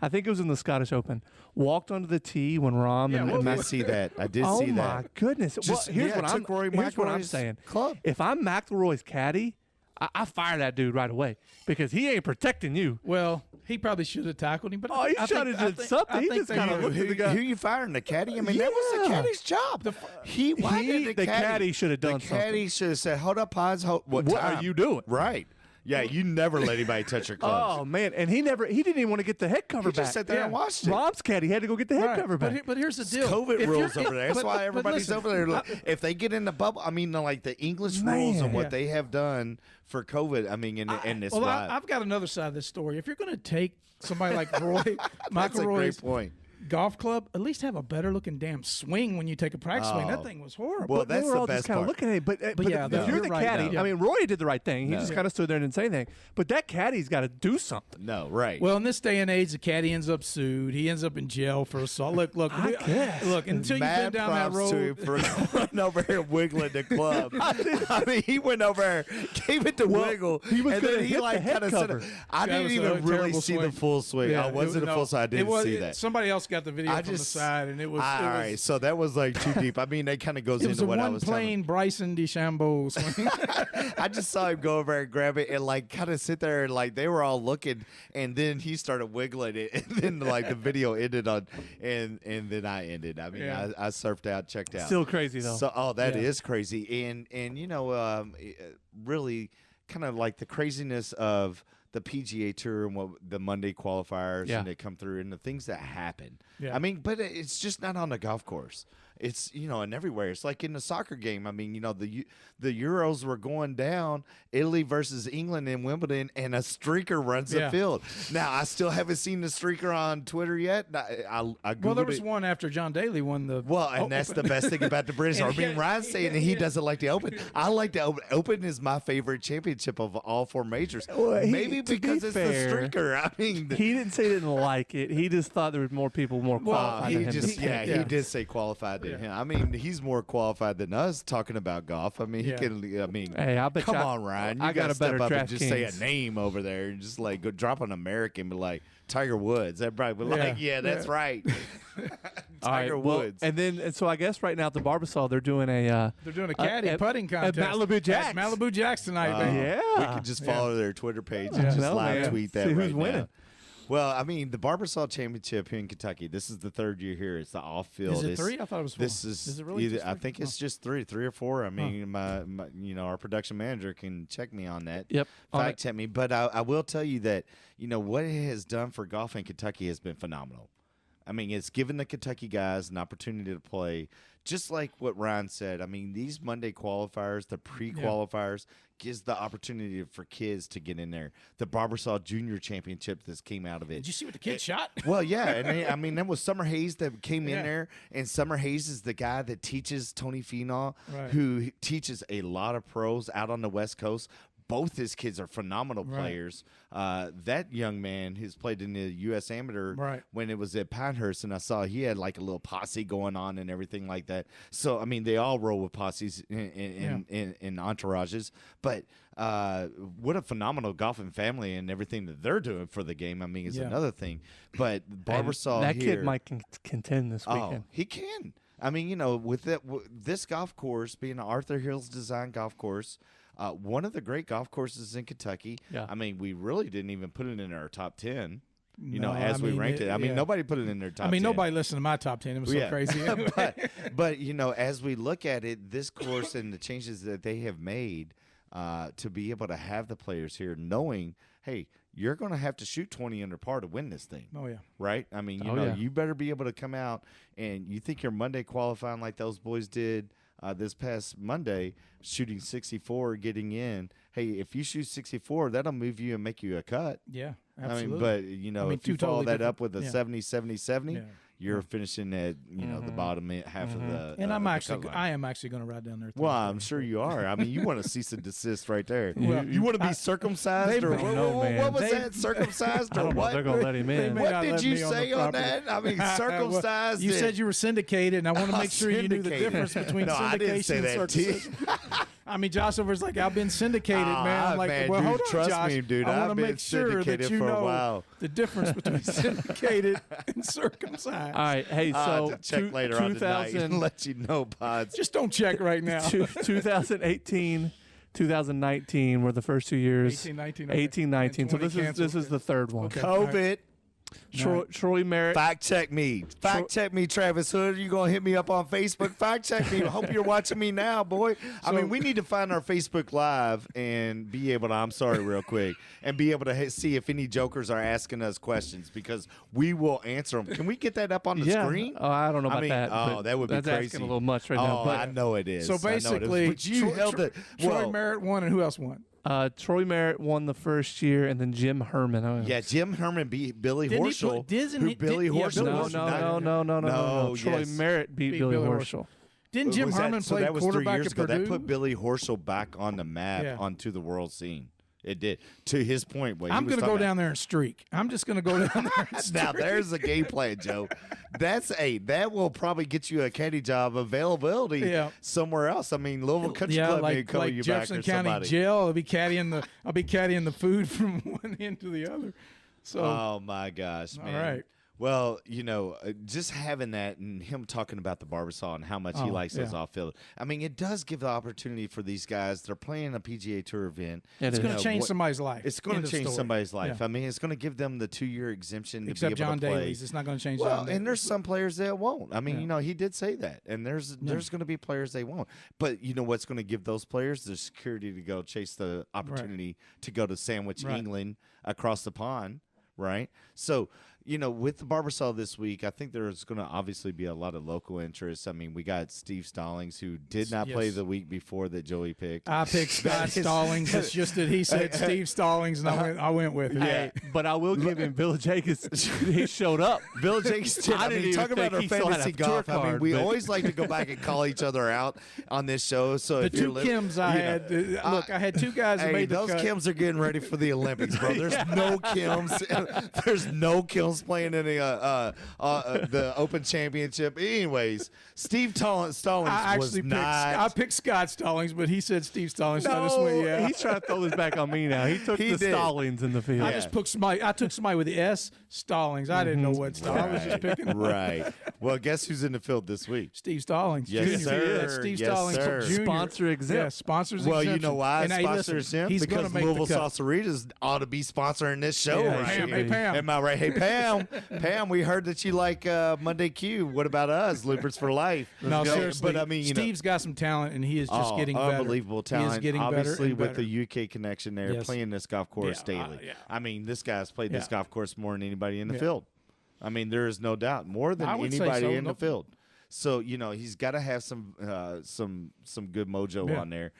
B: I think it was in the Scottish Open, walked onto the tee when Rahm and
A: I see that. I did
B: oh
A: see that.
B: my goodness. Here's what I'm saying.
A: Club.
B: If I'm McIlroy's caddy, I fire that dude right away because he ain't protecting you.
C: Well, he probably should have tackled him, but
B: he should have did something. He just kind of looked at the guy.
A: Who you firing? The caddy? I mean, that was the caddy's job. The
B: caddy should have done something.
A: The caddy should have said, "Hold up, Hans. What
B: are you doing?"
A: Right. Yeah, you never let anybody touch your clubs.
B: Oh man, and he didn't even want to get the head cover back.
A: He just sat there and watched it.
B: Rahm's caddy had to go get the head cover back.
C: But here's the deal:
A: COVID rules over there. That's why everybody's over there. If they get in the bubble, I mean, like the English rules and what they have done for COVID. I mean, in this.
C: Well, I've got another side of this story. If you're going to take somebody like McIlroy's
A: point.
C: Golf club, at least have a better looking damn swing when you take a practice swing. That thing was horrible.
A: Well, that's
B: they were all
A: the
B: just
A: best part.
B: Looking at it, but
C: yeah,
B: if you're the caddy, I mean, Roy did the right thing. He just kind of stood there and didn't say anything. But that caddy's got to do something.
A: No, right.
C: Well, in this day and age, the caddy ends up sued. He ends up in jail for assault. Look, look, until you've been down that road.
A: To him for going over here wiggling the club. I mean, he went over there, gave it to Wiggle.
B: He was going to hit the head cover.
A: I didn't even really see the full swing. I wasn't a full swing. I didn't see that.
C: Somebody else got the video from the side, and it was
A: all right. So that was like too deep. I mean, that kind of goes into what I was telling.
C: It was a one plain Bryson DeChambeau swing.
A: I just saw him go over and grab it and like kind of sit there and like they were all looking, and then he started wiggling it, and then like the video ended on, and then I ended. I mean, I surfed out, checked out.
B: Still crazy though.
A: So that is crazy, and you know, really kind of like the craziness of the PGA Tour and what the Monday qualifiers and they come through and the things that happen. Yeah. I mean, but it's just not on the golf course. It's, you know, and everywhere. It's like in the soccer game. I mean, you know, the Euros were going down, Italy versus England in Wimbledon, and a streaker runs the field. Now, I still haven't seen the streaker on Twitter yet. I Googled
C: there was one after John Daly won the
A: and that's the best thing about the British. I mean, Ryan's saying that he doesn't like the Open. I like the Open. Open is my favorite championship of all four majors.
B: Well,
A: maybe because it's the streaker. I mean,
B: he didn't say he didn't like it. He just thought there was more people more qualified than him.
A: He did say qualified than him. I mean, he's more qualified than us talking about golf. I mean, he can. I mean,
B: hey, I bet
A: come on, Ryan. You
B: I got a
A: step
B: better
A: up and just
B: Kings.
A: say a name over there and just like go drop an American, but like Tiger Woods. Everybody would like, that's right. Tiger Woods.
B: And so I guess right now at the Barber Saw they're doing a
C: caddy putting contest
B: at Malibu Jacks.
C: At Malibu Jacks tonight, baby.
A: We can just follow their Twitter page and just live tweet that.
B: See
A: right
B: who's winning.
A: Now. Well, I mean, the Barber Saw Championship here in Kentucky. This is the third year here. It's the off-field.
C: Is it three? I thought it was four.
A: This is
C: it really?
A: I think it's just three or four. I mean, my you know, our production manager can check me on that.
B: Yep,
A: fact check me. But I will tell you that you know what it has done for golf in Kentucky has been phenomenal. I mean, it's given the Kentucky guys an opportunity to play, just like what Ryan said. I mean, these Monday qualifiers, the pre-qualifiers, gives the opportunity for kids to get in there. The Barber Saw Junior Championship that came out of it.
C: Did you see what the kid shot?
A: Well, yeah. And I mean, that was Summer Hayes that came in there. And Summer Hayes is the guy that teaches Tony Finau, who teaches a lot of pros out on the West Coast. Both his kids are phenomenal players. That young man has played in the U.S. Amateur when it was at Pinehurst, and I saw he had like a little posse going on and everything like that. So, I mean, they all roll with posses in entourages. But what a phenomenal golfing family and everything that they're doing for the game, I mean, is another thing. But Barber Saw
B: that
A: here,
B: kid might contend this weekend.
A: Oh, he can. I mean, you know, with this golf course being an Arthur Hills design golf course, one of the great golf courses in Kentucky. Yeah. I mean, we really didn't even put it in our top 10, you know, as we ranked it. I mean, nobody put it in their top 10.
C: I mean, nobody listened to my top 10. It was so crazy.
A: but, you know, as we look at it, this course and the changes that they have made, to be able to have the players here knowing, hey, you're going to have to shoot 20 under par to win this thing.
C: Oh, yeah.
A: Right? I mean, you better be able to come out, and you think your Monday qualifying like those boys did this past Monday, shooting 64, getting in. Hey, if you shoot 64, that'll move you and make you a cut.
C: Yeah, absolutely.
A: I mean, but, if you follow that up with a 70, 70, 70, you're finishing at the bottom half of the.
C: And I am actually going to ride down there.
A: Well, I'm sure you are. I mean, you want to cease and desist right there. You want to be circumcised or what was that? Circumcised or what?
B: They're going to let him in.
A: What did you say on that? I mean, circumcised.
C: You said you were syndicated, and I want to make sure you knew the difference between syndication and circumcision. I mean, Josh Over's like, I've been syndicated, man. I'm like,
A: man,
C: well, hold on,
A: trust
C: Josh.
A: me, dude.
C: I want
A: I've
C: to
A: been
C: make sure that you
A: for a
C: know
A: while.
C: the difference between syndicated and circumcised.
B: All right, hey, so
A: check later on tonight and let you know, Pods.
C: Just don't check right now.
B: 2018, 2019 were the first 2 years. 18, 19. So this is the third one.
C: Okay.
A: COVID.
B: Troy Merritt.
A: Fact check me. Fact check me, Travis Hood. You going to hit me up on Facebook? Fact check me. I hope you're watching me now, boy. I mean, we need to find our Facebook Live and be able to, I'm sorry, real quick, and be able to see if any jokers are asking us questions because we will answer them. Can we get that up on the screen?
B: Oh, I don't know about that.
A: Oh, that would be
B: that's
A: crazy.
B: Asking a little much right now.
A: Oh, I know it is.
C: So basically,
A: but you held it.
C: Troy Merritt won, and who else won?
B: Troy Merritt won the first year, and then Jim Herman.
A: Yeah, Jim Herman beat Billy Horschel.
C: Billy
A: Horschel?
B: No. Troy Merritt beat Billy Horschel.
C: Didn't Jim Herman play quarterback at Purdue?
A: That put Billy Horschel back on the map onto the world scene. It did. To his point,
C: I'm going to go down there and streak. I'm just going to go down there and streak.
A: Now, there's a game plan, Joe. That will probably get you a caddy job availability somewhere else. I mean, Louisville Country Club may call you
C: Jefferson
A: back or
C: County
A: somebody.
C: Jail. I'll be caddying the food from one end to the other. So,
A: oh, my gosh, man.
C: All right.
A: Well, just having that and him talking about the Barber Saw and how much he likes those off-field. I mean, it does give the opportunity for these guys. They're playing a PGA Tour event.
C: It's going to change somebody's life.
A: It's going to change somebody's life. I mean, it's going to give them the 2-year exemption
C: Except
A: to be able
C: John
A: to play.
C: Daly's. It's not going to change.
A: Well, and there's some players that won't. I mean, he did say that. And there's going to be players they won't. But you know what's going to give those players the security to go chase the opportunity to go to Sandwich, England, across the pond, right? So, with the Barber Saw this week, I think there's going to obviously be a lot of local interest. I mean, we got Steve Stallings, who did not play the week before that Joey picked.
C: I picked Scott Stallings. It's just that he said Steve Stallings, and I went with it.
B: Yeah, but I will give him Bill Jacobs. He showed up.
A: Bill Jacobs did. I mean, talk about our fantasy golf. I mean, we always like to go back and call each other out on this show. So
C: the two Kims I had, look, I had two guys that made the cut.
A: Those Kims are getting ready for the Olympics, bro. There's no Kims. There's no Kims playing in the Open Championship. Anyways, Steve Stallings was not.
C: I picked Scott Stallings, but he said Steve Stallings.
B: No,
C: so I just went,
B: he's trying to throw this back on me now. He took the Stallings in the field.
C: I just took somebody with the S, Stallings. I didn't know what Stallings. I was just picking.
A: Right. Well, guess who's in the field this week?
C: Steve Stallings.
A: Yes,
C: Jr.
A: sir.
C: That's Steve
A: Yes,
C: Stallings.
A: sir.
C: Jr.
B: Sponsor exempt.
C: Yeah, sponsors
A: well,
C: exemption.
A: you know why
C: and
A: sponsors him?
C: He's
A: because
C: Louisville
A: Salsaritas ought to be sponsoring this show right
C: Pam,
A: here.
C: hey, Pam.
A: Am I right? Hey, Pam. Pam, we heard that you like Monday Q. What about us, Loopers for Life?
C: No, seriously.
A: But I mean,
C: Steve's got some talent, and he is just getting better.
A: Unbelievable talent.
C: He is getting
A: Obviously,
C: better
A: with the UK connection there, playing this golf course daily. I mean, this guy's played this golf course more than anybody in the field. I mean, there is no doubt, more than anybody in the field. So he's got to have some good mojo on there.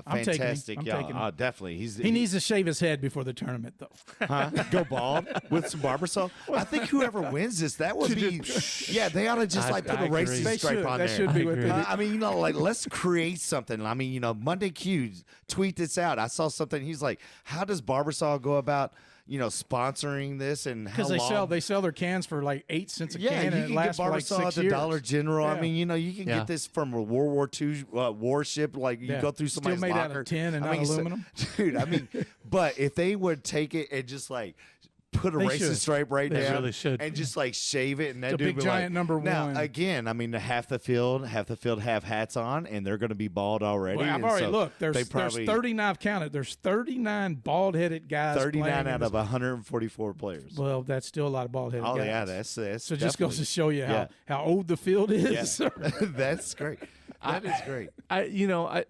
A: Fantastic,
C: I'm taking him.
A: Definitely.
C: He needs to shave his head before the tournament, though.
A: Huh? Go bald with some Barber Saw. I think whoever wins this, that would be. Yeah, they ought to just put a racing stripe on there.
C: That should be what they do.
A: I mean, let's create something. I mean, Monday Q, tweet this out. I saw something. He's like, how does Barber Saw go about sponsoring this and how long?
C: They sell their cans for like 8 cents a can.
A: Yeah,
C: and it lasts for like 6
A: at the
C: years.
A: Dollar General.
C: Yeah.
A: I mean, you can get this from a World War II warship. Like you go through somebody's
C: Still made
A: locker.
C: out of tin and not aluminum.
A: Dude, I mean, but if they would take it and just put a racing stripe right
B: they
A: down,
B: really should.
A: and just shave it, and that
C: the
A: dude
C: big
A: be
C: giant number
A: now,
C: one.
A: again, I mean, half the field have hats on, and they're going to be bald already.
C: Well, I've already looked. There's
A: probably
C: 39. I've counted. There's 39 bald-headed guys.
A: 39 out of 144 players.
C: Well, that's still a lot of bald-headed guys.
A: Oh yeah, that's
C: so it just goes to show you how old the field is.
A: Yeah. That's great. That is great.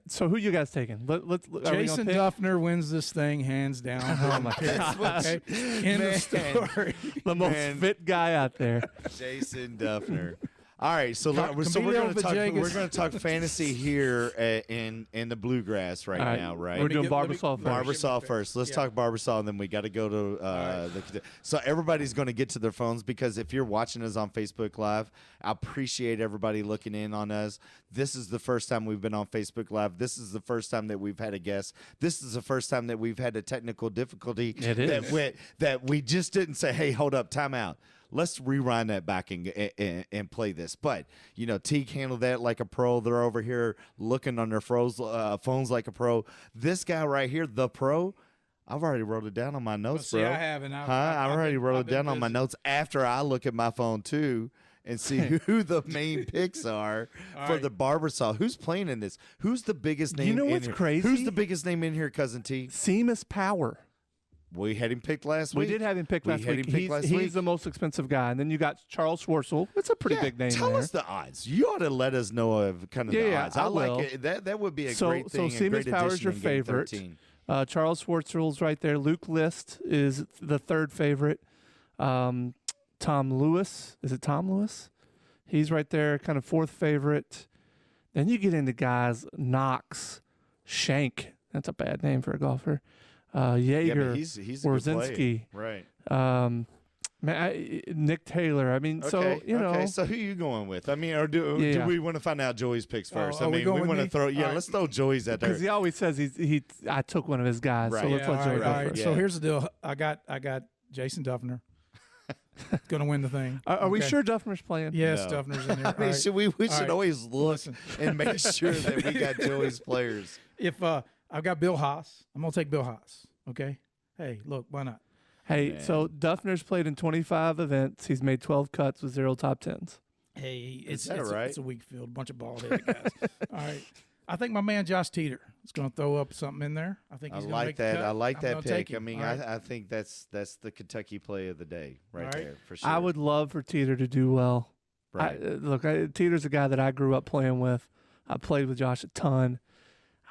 B: So who you guys taking?
C: Jason Duffner wins this thing hands down.
B: Oh my God!
C: Okay? End of story.
B: The most fit guy out there.
A: Jason Duffner. All right, so we're going to talk fantasy here in the bluegrass right now, right?
B: We're doing Barber Saw first.
A: Barber Saw first. Let's talk Barber Saw, and then we got to go to So everybody's going to get to their phones, because if you're watching us on Facebook Live, I appreciate everybody looking in on us. This is the first time we've been on Facebook Live. This is the first time that we've had a guest. This is the first time that we've had a technical difficulty.
B: It is.
A: That we just didn't say, hey, hold up, time out. Let's rewind that back and play this. But, Teague handled that like a pro. They're over here looking on their phones like a pro. This guy right here, the pro, I've already wrote it down on my notes, bro.
C: I haven't.
A: I already wrote it down on my notes after I look at my phone, too, and see who the main picks are for the Barber Saw. Who's playing in this? Who's the biggest name in here?
B: You know what's crazy?
A: Who's the biggest name in here, Cousin T?
B: Seamus Power.
A: We had him picked last week.
B: We did have him picked last week. He's the most expensive guy. And then you got Charles Schwartzel. It's a pretty big name.
A: Tell us the odds. You ought to let us know of kind of the odds. I like it. That would be a great thing.
B: So Seamus Power is your favorite. Charles Schwartzel's right there. Luke List is the third favorite. Tom Lewis. Is it Tom Lewis? He's right there, kind of fourth favorite. Then you get into guys, Knox, Shank. That's a bad name for a golfer. Jaeger,
A: he's a
B: Warzinski,
A: good player.
B: Right? Nick Taylor. I mean,
A: Okay, so who are you going with? I mean, or do we want to find out Joey's picks first?
C: we want to
A: throw. Yeah, let's throw Joey's out there
B: because he always says I took one of his guys.
A: Right.
B: So let's let Joey go first.
C: Yeah. So here's the deal. I got Jason Duffner. Going to win the thing.
B: Are we sure Duffner's playing?
C: Yes, no. Duffner's in here.
A: I mean, we should always look and make sure that we got Joey's players.
C: If I've got Bill Haas. I'm going to take Bill Haas, okay? Hey, look, why not?
B: Hey, so Duffner's played in 25 events. He's made 12 cuts with 0 top 10s.
C: Hey,
A: it's right?
C: It's a weak field, bunch of bald-headed guys. All right. I think my man Josh Teeter is going to throw up something in there. I think he's going to make the cut.
A: I like that pick. I mean, I think that's the Kentucky play of the day right there, for sure.
B: I would love for Teeter to do well.
A: Right.
B: Teeter's a guy that I grew up playing with. I played with Josh a ton.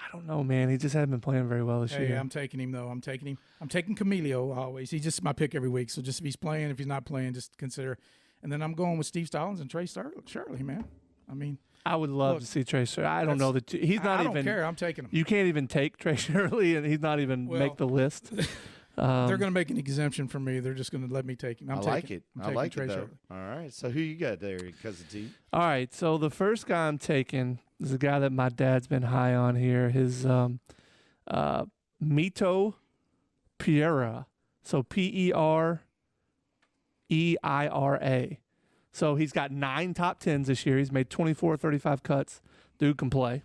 B: I don't know, man. He just hasn't been playing very well this year.
C: I'm taking him, though. I'm taking Camilio always. He's just my pick every week. So just if he's playing, if he's not playing, just consider. And then I'm going with Steve Stallings and Trey Shirley, man. I mean,
B: I would love to see Trey Shirley. I don't know that he's not even.
C: I don't care. I'm taking him.
B: You can't even take Trey Shirley, and he's not even make the list.
C: They're going to make an exemption for me. They're just going to let me take him. I like it.
A: I like it, though. All right. So who you got there, Cousin T?
B: All right. So the first guy I'm taking is a guy that my dad's been high on here. His Mito Pereira. So Pereira. So he's got 9 top 10s this year. He's made 24, 35 cuts. Dude can play.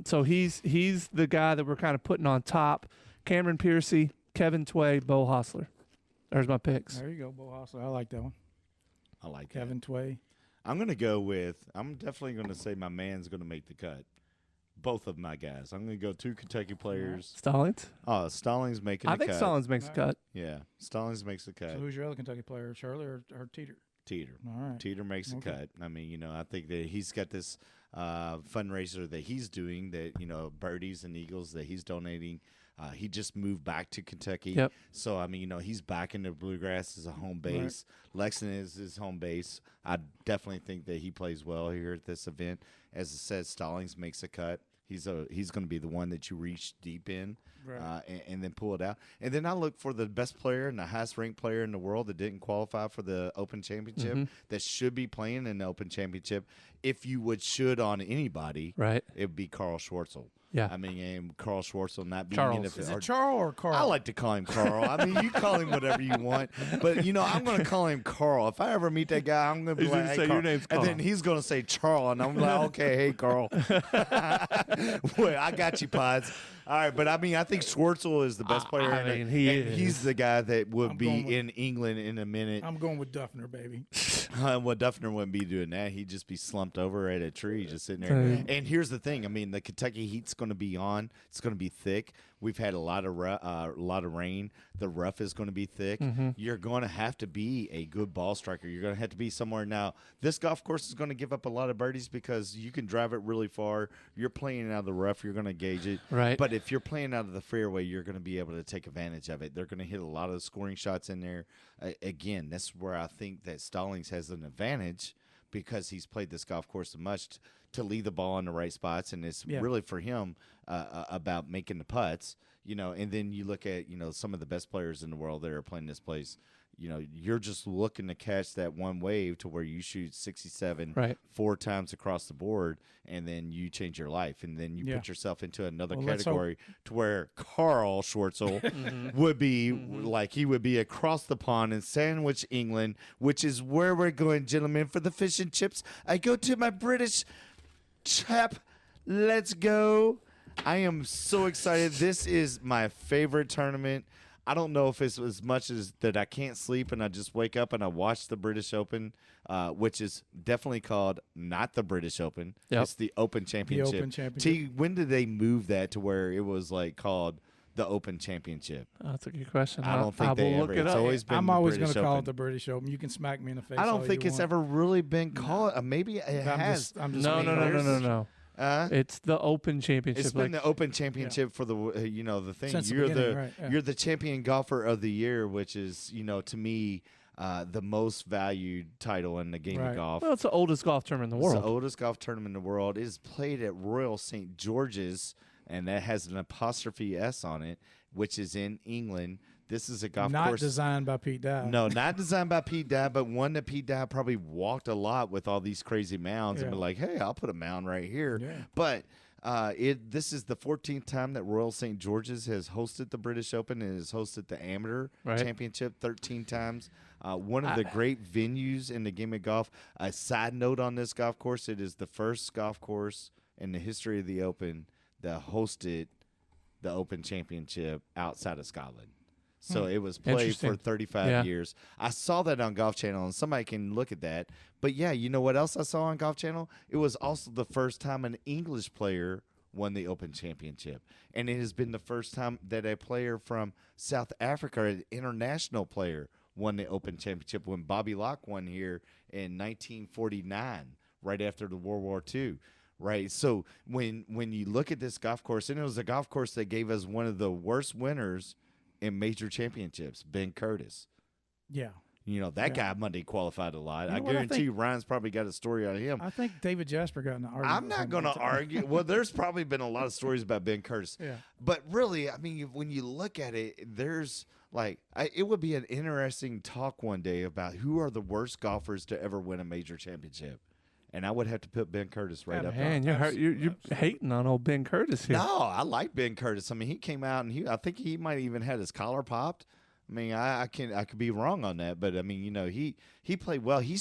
B: So he's the guy that we're kind of putting on top. Cameron Piercy, Kevin Tway, Bo Hostler. There's my picks.
C: There you go, Bo Hostler. I like that one.
A: I like
C: Kevin Tway.
A: I'm definitely going to say my man's going to make the cut. Both of my guys. I'm going to go 2 Kentucky players.
B: Stallings?
A: Oh, Stallings making the cut.
B: I think Stallings makes the cut.
A: Yeah, Stallings makes the cut.
C: So who's your other Kentucky player, Shirley or Teeter?
A: Teeter.
C: All right.
A: Teeter makes the cut. I mean, I think that he's got this fundraiser that he's doing that, Birdies and Eagles that he's donating. He just moved back to Kentucky.
B: Yep.
A: So, I mean, he's back in the Bluegrass as a home base. Right. Lexington is his home base. I definitely think that he plays well here at this event. As I said, Stallings makes a cut. He's going to be the one that you reach deep in and then pull it out. And then I look for the best player and the highest-ranked player in the world that didn't qualify for the Open Championship that should be playing in the Open Championship. If you should on anybody, it would be Carl Schwartzel.
B: Yeah.
A: I mean, and Carl Schwartzel not being
C: Charles.
A: in it.
C: Is it Charles or Carl?
A: I like to call him Carl. I mean, you call him whatever you want. But, I'm going to call him Carl. If I ever meet that guy, I'm going to be like, hey,
B: say,
A: Carl.
B: Your name's Carl.
A: And then he's going to say Charles. And I'm like, okay, hey, Carl. Well, I got you, Pods. All right, but I mean, I think Schwartzel is the best player.
B: I mean, he's
A: the guy that would be in England in a minute.
C: I'm going with Duffner, baby.
A: Well, Duffner wouldn't be doing that. He'd just be slumped over at a tree, just sitting there. And here's the thing. I mean, the Kentucky heat's going to be on. It's going to be thick. We've had a lot of rain. The rough is going to be thick. You're going to have to be a good ball striker. You're going to have to be somewhere. Now, this golf course is going to give up a lot of birdies because you can drive it really far. You're playing out of the rough. You're going to gauge it.
B: Right.
A: But if you're playing out of the fairway, you're going to be able to take advantage of it. They're going to hit a lot of scoring shots in there. Again, that's where I think that Stallings has an advantage because he's played this golf course so much to leave the ball in the right spots, and it's really for him about making the putts, and then you look at, some of the best players in the world that are playing this place. You're just looking to catch that one wave to where you shoot 67 4 times across the board, and then you change your life, and then you put yourself into another category to where Carl Schwartzel would be like he would be across the pond in Sandwich, England, which is where we're going, gentlemen, for the fish and chips. I go to my British chap. Let's go. I am so excited. This is my favorite tournament. I don't know if it's as much as that I can't sleep and I just wake up and I watch the British Open, which is definitely called not the British Open.
B: Yep.
A: It's the Open Championship.
C: The Open Championship.
A: T, when did they move that to where it was like called the Open Championship?
B: Oh, that's a good question.
A: I don't think they ever. It's always been.
C: I'm always
A: going to
C: call it the British Open. You can smack me in the face.
A: I don't think it's ever really been called. Maybe it has.
B: No. It's the Open Championship.
A: It's been the Open Championship for the the thing.
C: Since
A: You're the champion golfer of the year, which is to me the most valued title in the game of golf.
B: Well, it's the oldest golf tournament in the world.
A: It's the oldest golf tournament in the world. It is played at Royal St. George's, and that has an apostrophe S on it, which is in England. This is a golf course.
C: Not designed by Pete Dye.
A: No, not designed by Pete Dye, but one that Pete Dye probably walked a lot with all these crazy mounds and be like, hey, I'll put a mound right here. Yeah. But this is the 14th time that Royal St. George's has hosted the British Open and has hosted the Amateur Championship 13 times. One of the great venues in the game of golf. A side note on this golf course, it is the first golf course in the history of the Open that hosted the Open Championship outside of Scotland. So it was played for 35 years. I saw that on Golf Channel, and somebody can look at that. But, yeah, you know what else I saw on Golf Channel? It was also the first time an English player won the Open Championship. And it has been the first time that a player from South Africa, an international player, won the Open Championship when Bobby Locke won here in 1949, right after the World War II. Right, so when you look at this golf course, and it was a golf course that gave us one of the worst winners in major championships, Ben Curtis.
C: Yeah.
A: That guy Monday qualified a lot. I guarantee you Ryan's probably got a story on him.
C: I think David Jasper got in an argument.
A: I'm not going to argue. Well, there's probably been a lot of stories about Ben Curtis.
C: Yeah.
A: But really, I mean, when you look at it, there's it would be an interesting talk one day about who are the worst golfers to ever win a major championship. And I would have to put Ben Curtis right up there.
B: Man, you're hating on old Ben Curtis here.
A: No, I like Ben Curtis. I mean, he came out and I think he might even had his collar popped. I mean, I could be wrong on that, but I mean, he played well. He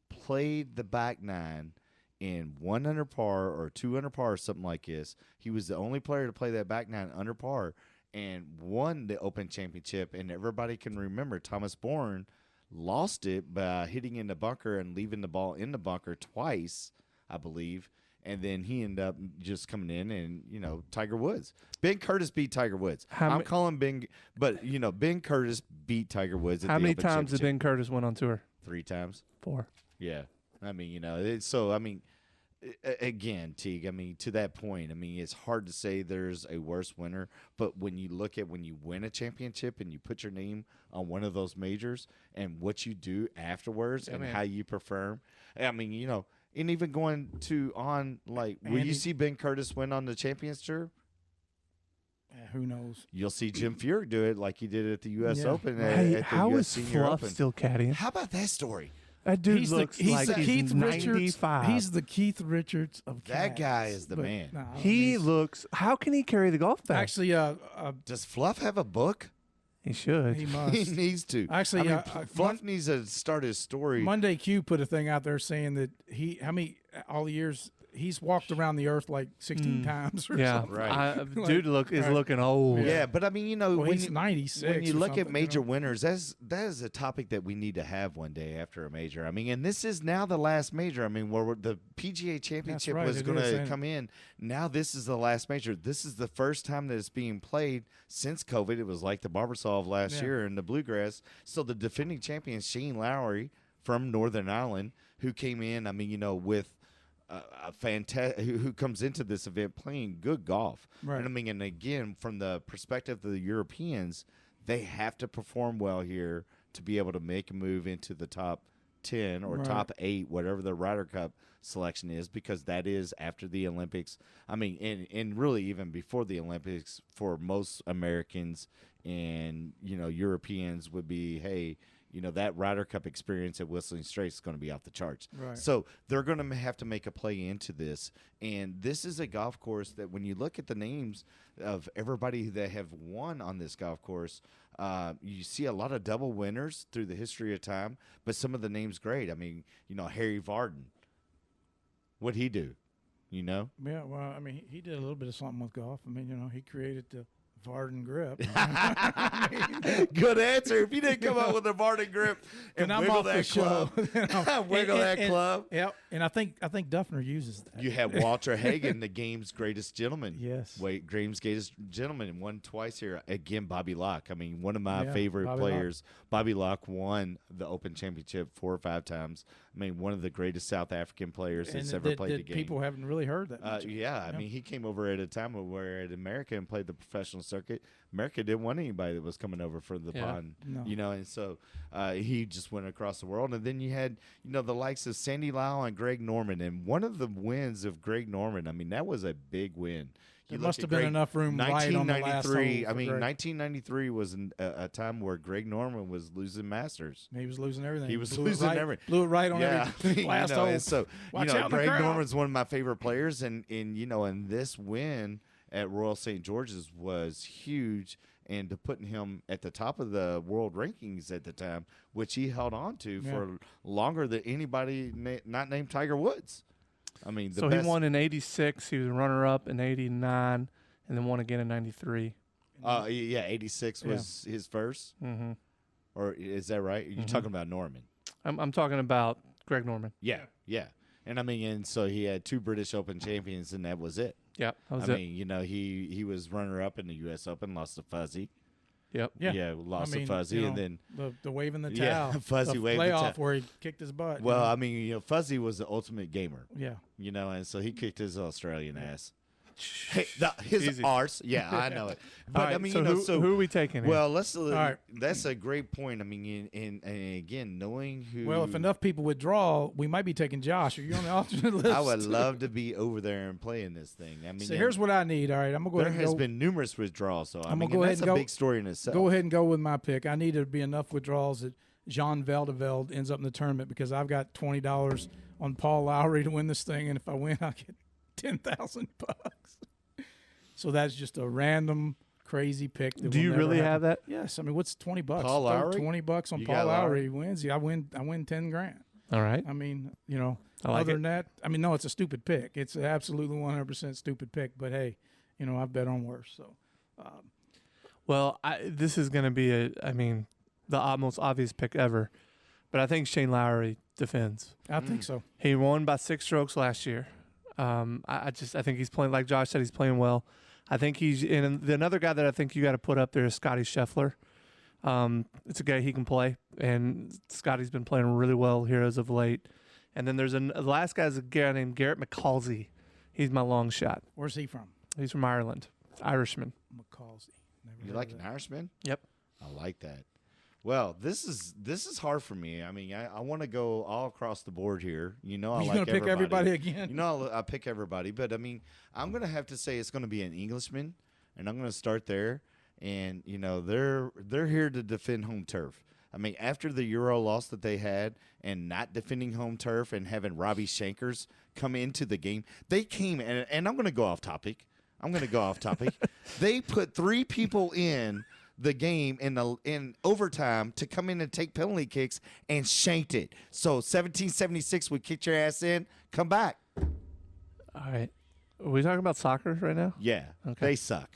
A: played the back nine in 1 under par or 2 under par or something like this. He was the only player to play that back nine under par and won the Open Championship. And everybody can remember Thomas Bourne lost it by hitting in the bunker and leaving the ball in the bunker twice, I believe. And then he ended up just coming in and, Tiger Woods. Ben Curtis beat Tiger Woods. I'm calling Ben, but, Ben Curtis beat Tiger Woods.
B: How many times did Ben Curtis win on tour?
A: 3 times.
B: 4.
A: Yeah. I mean, again, Teague, I mean, to that point, I mean, it's hard to say there's a worse winner, but when you look at when you win a championship and you put your name on one of those majors and what you do afterwards how you perform, I mean, and even going will you see Ben Curtis win on the Champions Tour?
C: Who knows?
A: You'll see Jim Furyk do it like he did at the U.S. Open.
B: How is Fluff still caddying?
A: How about that story?
B: That dude looks like he's 95.
C: He's the Keith Richards of caddies.
A: That guy is the man.
C: No,
B: he looks. How can he carry the golf bag?
C: Actually,
A: does Fluff have a book?
B: He should.
C: He must.
A: He needs to.
C: Actually,
A: Fluff needs to start his story.
C: Monday Q put a thing out there saying that all the years he's walked around the earth like 16 times or something.
A: Right.
B: Dude is looking old.
A: Yeah, but I mean, you know,
C: he's 96.
A: When you look at major
C: you know?
A: winners, that is a topic that we need to have one day after a major. I mean, and this is now the last major. I mean, where the PGA Championship was going to come in. Now this is the last major. This is the first time that it's being played since COVID. It was like the Barber Saw of last year in the Bluegrass. So the defending champion, Shane Lowry from Northern Ireland, who came in, I mean, you know, with a fantastic, who comes into this event playing good golf.
C: Right.
A: And I mean, and again, from the perspective of the Europeans, they have to perform well here to be able to make a move into the top 10 or top 8, whatever the Ryder Cup selection is, because that is after the Olympics. I mean, and really even before the Olympics for most Americans and, you know, Europeans would be, hey, you know, that Ryder Cup experience at Whistling Straits is going to be off the charts.
C: Right.
A: So they're going to have to make a play into this. And this is a golf course that when you look at the names of everybody that have won on this golf course, you see a lot of double winners through the history of time, but some of the names great. I mean, you know, Harry Varden. What'd he do? You know?
C: Yeah, well, I mean, he did a little bit of something with golf. I mean, you know, he created the Varden grip.
A: Good answer. If you didn't come up with a Varden grip and wiggle that club, wiggle that club.
C: Yep. And I think Duffner uses that.
A: You have Walter Hagen, the game's greatest gentleman.
C: Yes.
A: Game's greatest gentleman, won twice here. Again, Bobby Locke. I mean, one of my favorite
C: Bobby
A: players. Bobby Locke won the Open Championship 4 or 5 times. I mean, one of the greatest South African players that's ever played the game.
C: People haven't really heard that.
A: I mean, he came over at a time where at America and played the professional circuit. America didn't want anybody that was coming over from the pond, you know, and so he just went across the world. And then you had, you know, the likes of Sandy Lyle and Greg Norman. And one of the wins of Greg Norman, I mean, that was a big win.
C: There must have been enough room right on the last hole.
A: I mean, 1993 was a time where Greg Norman was losing Masters.
C: He was losing everything.
A: He was losing everything.
C: Blew it right on every last hole.
A: And so, you know, Greg Norman's one of my favorite players. And you know, and this win at Royal St. George's was huge. And to putting him at the top of the world rankings at the time, which he held on to for longer than anybody not named Tiger Woods. I mean,
B: so he won in '86. He was a runner-up in '89, and then won again in '93.
A: Yeah, '86 was his first.
B: Mm-hmm.
A: Or is that right? You're talking about Norman.
B: I'm talking about Greg Norman.
A: Yeah. And I mean, and so he had 2 British Open champions, and that was it.
B: Yeah, that was
A: I mean, you know, he was runner-up in the U.S. Open, lost to Fuzzy.
B: Yep.
A: Yeah, lost to Fuzzy,
C: you know,
A: and then
C: the waving the towel.
A: Fuzzy waving the towel.
C: Playoff where he kicked his butt.
A: Well, I mean, you know, Fuzzy was the ultimate gamer.
C: Yeah.
A: You know, and so he kicked his Australian ass. Hey, his
B: Easy.
A: arse. Yeah, I know it. But
B: Right,
A: I mean,
B: so
A: you know,
B: who are we taking?
A: Well, that's a great point. I mean, and again, knowing who.
C: Well, if enough people withdraw, we might be taking Josh. Are you on the alternate list?
A: I would love to be over there and playing this thing. I mean,
C: so here's what I need. All right, I'm gonna go ahead.
A: There has been numerous withdrawals, so I mean,
C: go ahead
A: that's
C: and
A: a
C: go,
A: big story in itself.
C: Go ahead and go with my pick. I need to be enough withdrawals that Jean Valdevelde ends up in the tournament because I've got $20 on Paul Lowry to win this thing, and if I win, I get $10,000. So that's just a random crazy pick.
B: Do you really have that?
C: Yes. I mean, what's $20?
A: Paul Lowry?
C: $20 on Paul Lowry wins. I win $10,000.
B: All right.
C: I mean, you know,
B: like
C: other than that, I mean, no, it's a stupid pick. It's an absolutely 100% stupid pick. But hey, you know, I've bet on worse. So,
B: well, this is going to be the most obvious pick ever, but I think Shane Lowry defends.
C: I think so.
B: He won by 6 strokes last year. I think he's playing, like Josh said, he's playing well. I think he's in. Another guy that I think you got to put up there is Scotty Scheffler. It's a guy he can play, and Scotty's been playing really well here as of late. And then there's the last guy's a guy named Garrett McCalsey. He's my long shot.
C: Where's he from?
B: He's from Ireland, Irishman.
C: McCalsey.
A: You like an Irishman?
B: Yep.
A: I like that. Well, this is hard for me. I mean, I want to go all across the board here. You know,
C: You're going to pick everybody again?
A: You know, I pick everybody. But, I mean, I'm going to have to say it's going to be an Englishman, and I'm going to start there. And, you know, they're here to defend home turf. I mean, after the Euro loss that they had and not defending home turf and having Robbie Shankers come into the game, they came, and I'm going to go off topic. They put 3 people in the game in overtime to come in and take penalty kicks and shanked it. So 1776 would kick your ass in, come back.
B: All right. Are we talking about soccer right now?
A: Yeah,
B: Okay.
A: they suck.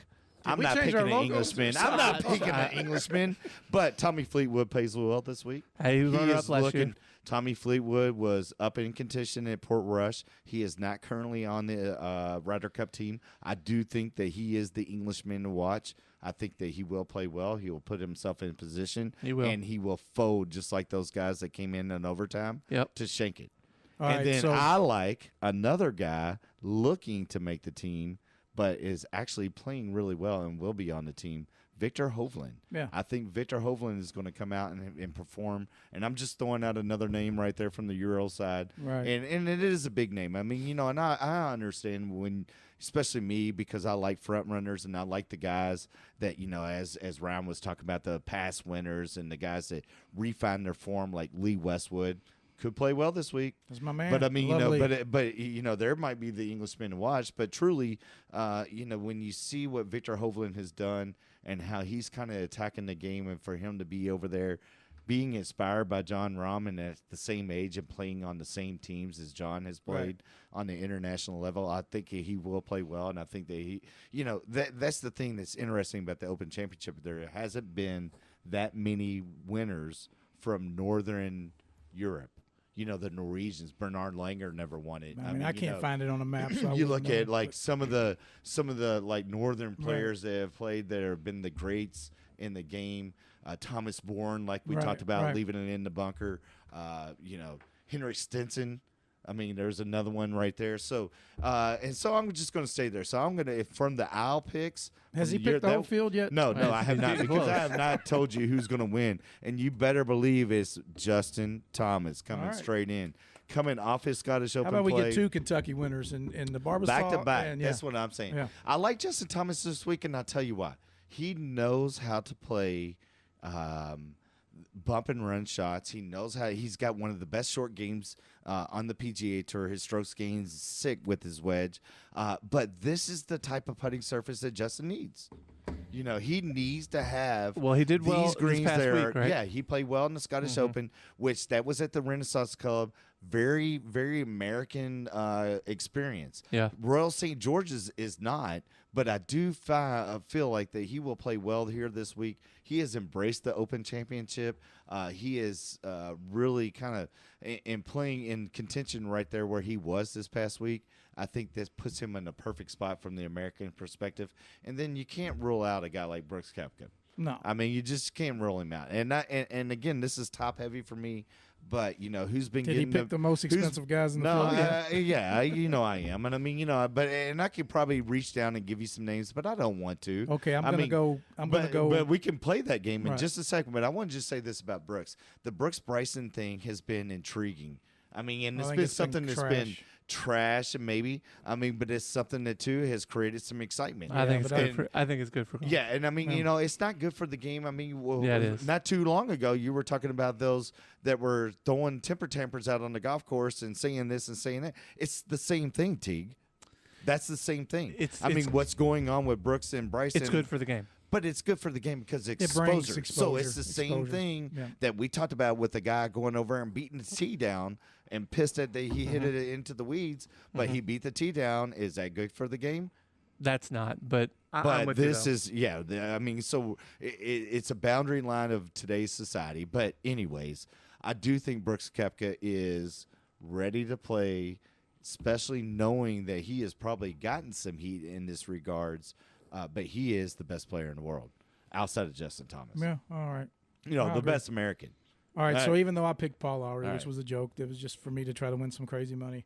A: I'm
C: we
A: not
C: change
A: picking
C: our
A: an
C: logos?
A: Englishman. I'm not picking an Englishman. But Tommy Fleetwood plays well this week.
B: Hey, he was runner-up last year.
A: Tommy Fleetwood was up in contention at Port Rush. He is not currently on the Ryder Cup team. I do think that he is the Englishman to watch. I think that he will play well. He will put himself in position.
B: He will.
A: And he will fold just like those guys that came in overtime to shank it.
C: All
A: and
C: right,
A: then
C: so
A: I like another guy looking to make the team, but is actually playing really well and will be on the team, Victor Hovland.
C: Yeah.
A: I think Victor Hovland is going to come out and perform. And I'm just throwing out another name right there from the Euro side.
C: Right.
A: And it is a big name. I mean, and I understand when, especially me, because I like front runners and I like the guys that, as Ryan was talking about, the past winners and the guys that refine their form, like Lee Westwood. Could play well this week.
C: That's my man.
A: But I mean,
C: Lovely.
A: but there might be the Englishman to watch. But truly, when you see what Victor Hovland has done and how he's kind of attacking the game, and for him to be over there, being inspired by John Rahm and at the same age and playing on the same teams as John has played on the international level, I think he will play well. And I think that that's the thing that's interesting about the Open Championship. There hasn't been that many winners from Northern Europe. The Norwegians, Bernard Langer never won it.
C: I mean, I can't find it on a map. So
A: you look at like some of the like northern players that have played that have been the greats in the game. Thomas Bourne, like we talked about, leaving it in the bunker. Henrik Stenson. I mean, there's another one right there. So, so I'm just going to stay there. So I'm going to, from the Owl picks.
C: Has he picked the whole field yet?
A: No, I have not, because I have not told you who's going to win. And you better believe it's Justin Thomas coming straight in. Coming off his Scottish Open
C: play. How about we
A: get
C: 2 Kentucky winners in the Barber Saw?
A: Back to back.
C: And,
A: That's what I'm saying.
C: Yeah.
A: I like Justin Thomas this week, and I'll tell you why. He knows how to play bump and run shots. He knows how. He's got one of the best short games on the PGA Tour. His strokes gain's sick with his wedge. But this is the type of putting surface that Justin needs. He needs to have.
B: Well, he did
A: these
B: well
A: greens
B: this past
A: there.
B: week, right?
A: Yeah, he played well in the Scottish Open, which that was at the Renaissance Club. Very, very American experience.
B: Yeah.
A: Royal St. George's is not, but I do feel like that he will play well here this week. He has embraced the Open Championship. He is really kind of in playing in contention right there where he was this past week. I think this puts him in a perfect spot from the American perspective. And then you can't rule out a guy like Brooks Koepka.
C: No.
A: I mean, you just can't rule him out. And again, this is top heavy for me. But who's been
C: Did
A: getting?
C: he pick the most expensive guys in the
A: no,
C: field?
A: yeah, I am, and I mean, and I could probably reach down and give you some names, but I don't want to.
C: Okay, I'm gonna go.
A: But we can play that game in just a second. But I want to just say this about Brooks: the Brooks Bryson thing has been intriguing. I mean, and it's been something that's been trash, and maybe. I mean, but it's something that too has created some excitement.
B: I think it's good for.
A: Yeah, and I mean, it's not good for the game. I mean,
B: it is.
A: Not too long ago, you were talking about those that were throwing temper tampers out on the golf course and saying this and saying that. It's the same thing, Teague. That's the same thing. I mean, what's going on with Brooks and Bryson?
B: It's good for the game.
A: But it's good for the game because
C: It brings
A: exposure.
C: exposure.
A: So it's the same thing that we talked about with the guy going over and beating the tee down and pissed at he hit it into the weeds, but he beat the tee down. Is that good for the game?
B: That's not, but I'm with
A: this
B: you,
A: is I mean, so it's a boundary line of today's society. But anyways, I do think Brooks Koepka is ready to play, especially knowing that he has probably gotten some heat in this regards. But he is the best player in the world outside of Justin Thomas.
C: Yeah, all right.
A: The best American.
C: All right, so even though I picked Paul Lowry, which was a joke, it was just for me to try to win some crazy money.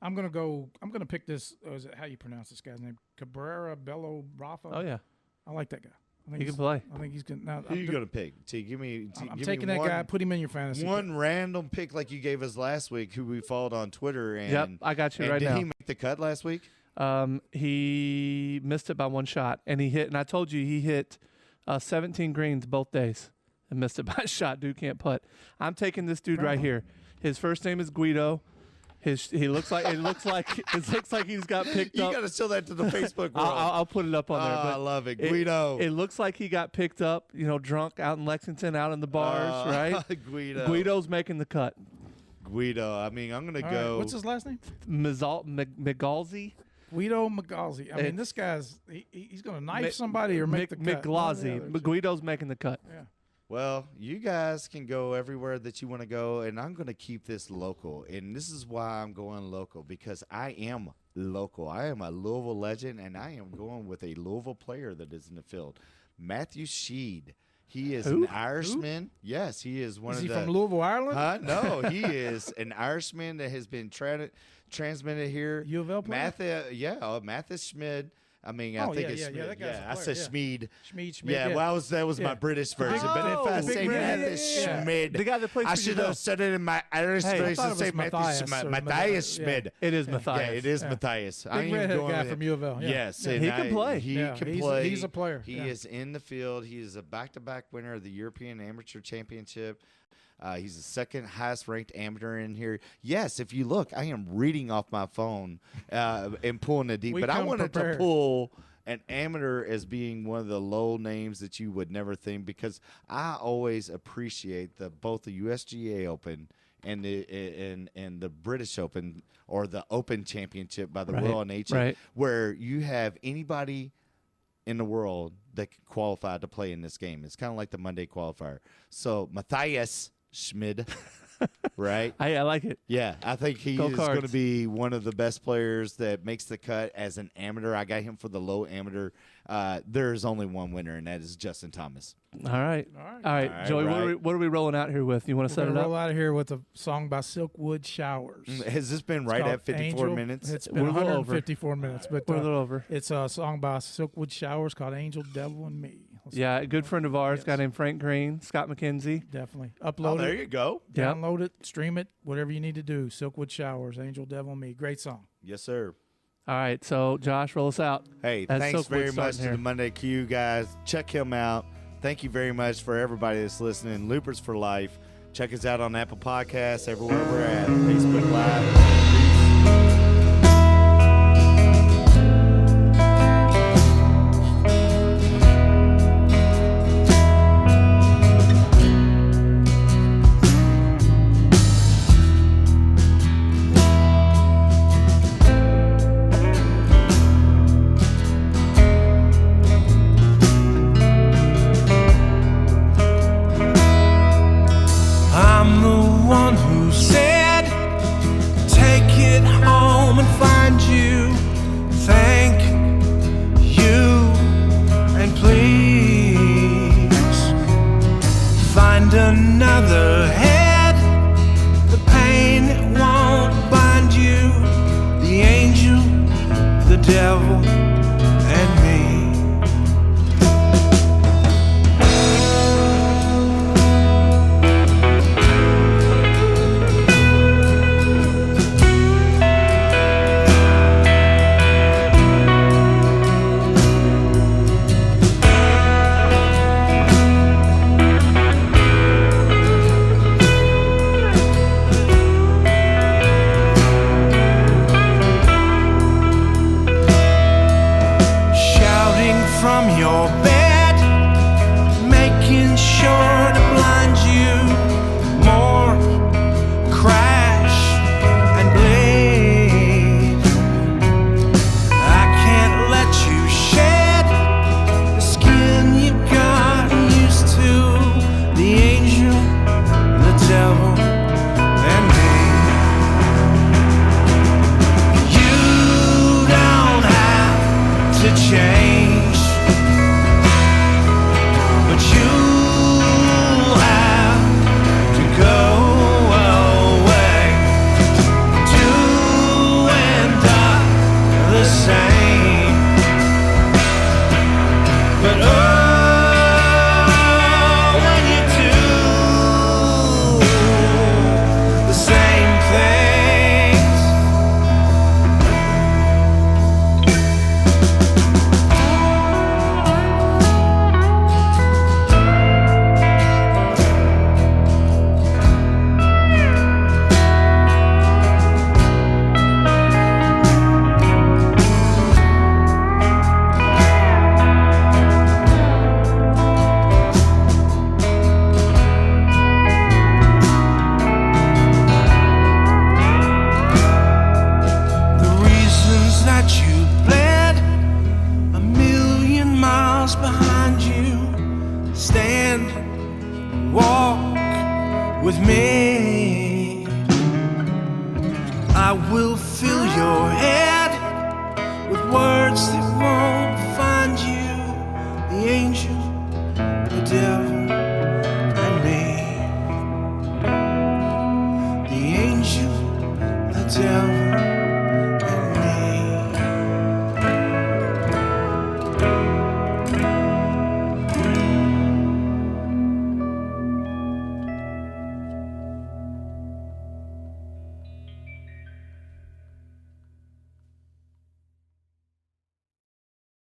C: I'm gonna pick this. Is it how you pronounce this guy's name? Cabrera Bello Rafa.
B: Oh yeah,
C: I like that guy. I think
B: he can play.
C: I think he's good. Now,
A: Who are you gonna pick? T, give me.
C: I'm taking that guy. Put him in your fantasy.
A: One random pick like you gave us last week, who we followed on Twitter. And
B: yep, I got you right now.
A: Did he make the cut last week?
B: He missed it by one shot, and he hit. And I told you he hit 17 greens both days and missed it by a shot. Dude can't putt. I'm taking this dude right here. His first name is Guido. He looks like it looks like he's got picked up.
A: You got to show that to the Facebook world.
B: I'll put it up on there. But
A: I love it, Guido.
B: It looks like he got picked up, drunk out in Lexington, out in the bars, right?
A: Guido.
B: Guido's making the cut.
A: Guido. I mean, I'm gonna go.
C: Right. What's his last name?
B: Migalzi.
C: Guido Migalzi. I mean, this guy's he's going to knife somebody or make the cut.
B: Migalzi. Guido's making the cut.
C: Yeah.
A: Well, you guys can go everywhere that you want to go, and I'm going to keep this local. And this is why I'm going local, because I am local. I am a Louisville legend, and I am going with a Louisville player that is in the field. Matthew Sheed. He is an Irishman. Who? Yes, he is one of the.
C: Is he from Louisville, Ireland?
A: No, he is an Irishman that has been transmitted here.
C: U of L player?
A: Mathis Schmid. I mean, I think it's Schmid.
C: That guy's a player,
A: I said Schmid.
C: Schmid.
A: Yeah, well, that was my British version. But if I say Mathis Schmid,
B: the guy that plays
A: I should have said it in my Irish version. Say Matthias Schmid.
B: It is Matthias.
A: Yeah, it is Matthias.
C: Big redhead guy from U of L. Yeah.
A: Yes,
B: he can play.
A: He can play.
C: He's a player.
A: He is in the field. He is a back-to-back winner of the European Amateur Championship. He's the second highest ranked amateur in here. Yes, if you look, I am reading off my phone and pulling the deep. But I wanted to pull an amateur as being one of the low names that you would never think, because I always appreciate both the USGA Open and the British Open, or the Open Championship by the Will and H, where you have anybody in the world that can qualify to play in this game. It's kind of like the Monday qualifier. So Matthias Schmid, right?
B: I like it.
A: Yeah, I think he is going to be one of the best players that makes the cut as an amateur. I got him for the low amateur. There's only one winner, and that is Justin Thomas.
B: All right. Joey, what are we rolling out here with? You want to set it up?
C: Roll out of here with a song by Silkwood Showers.
A: Has this been at 54 minutes?
C: It's been 154 minutes, but
B: we're a little over.
C: It's a song by Silkwood Showers called Angel, Devil, and Me.
B: A good friend of ours, guy named Frank Green, Scott McKenzie.
C: Definitely. Upload it.
A: There you go.
C: Download it, stream it, whatever you need to do. Silkwood Showers, Angel, Devil, and Me. Great song.
A: Yes, sir.
B: All right, so Josh, roll us out.
A: Hey, thanks very much to the Monday Q guys. Check him out. Thank you very much for everybody that's listening. Loopers for Life. Check us out on Apple Podcasts, everywhere we're at. Facebook Live.
E: Another head, the pain won't bind you, the angel, the devil, and me. will fill your head with words that won't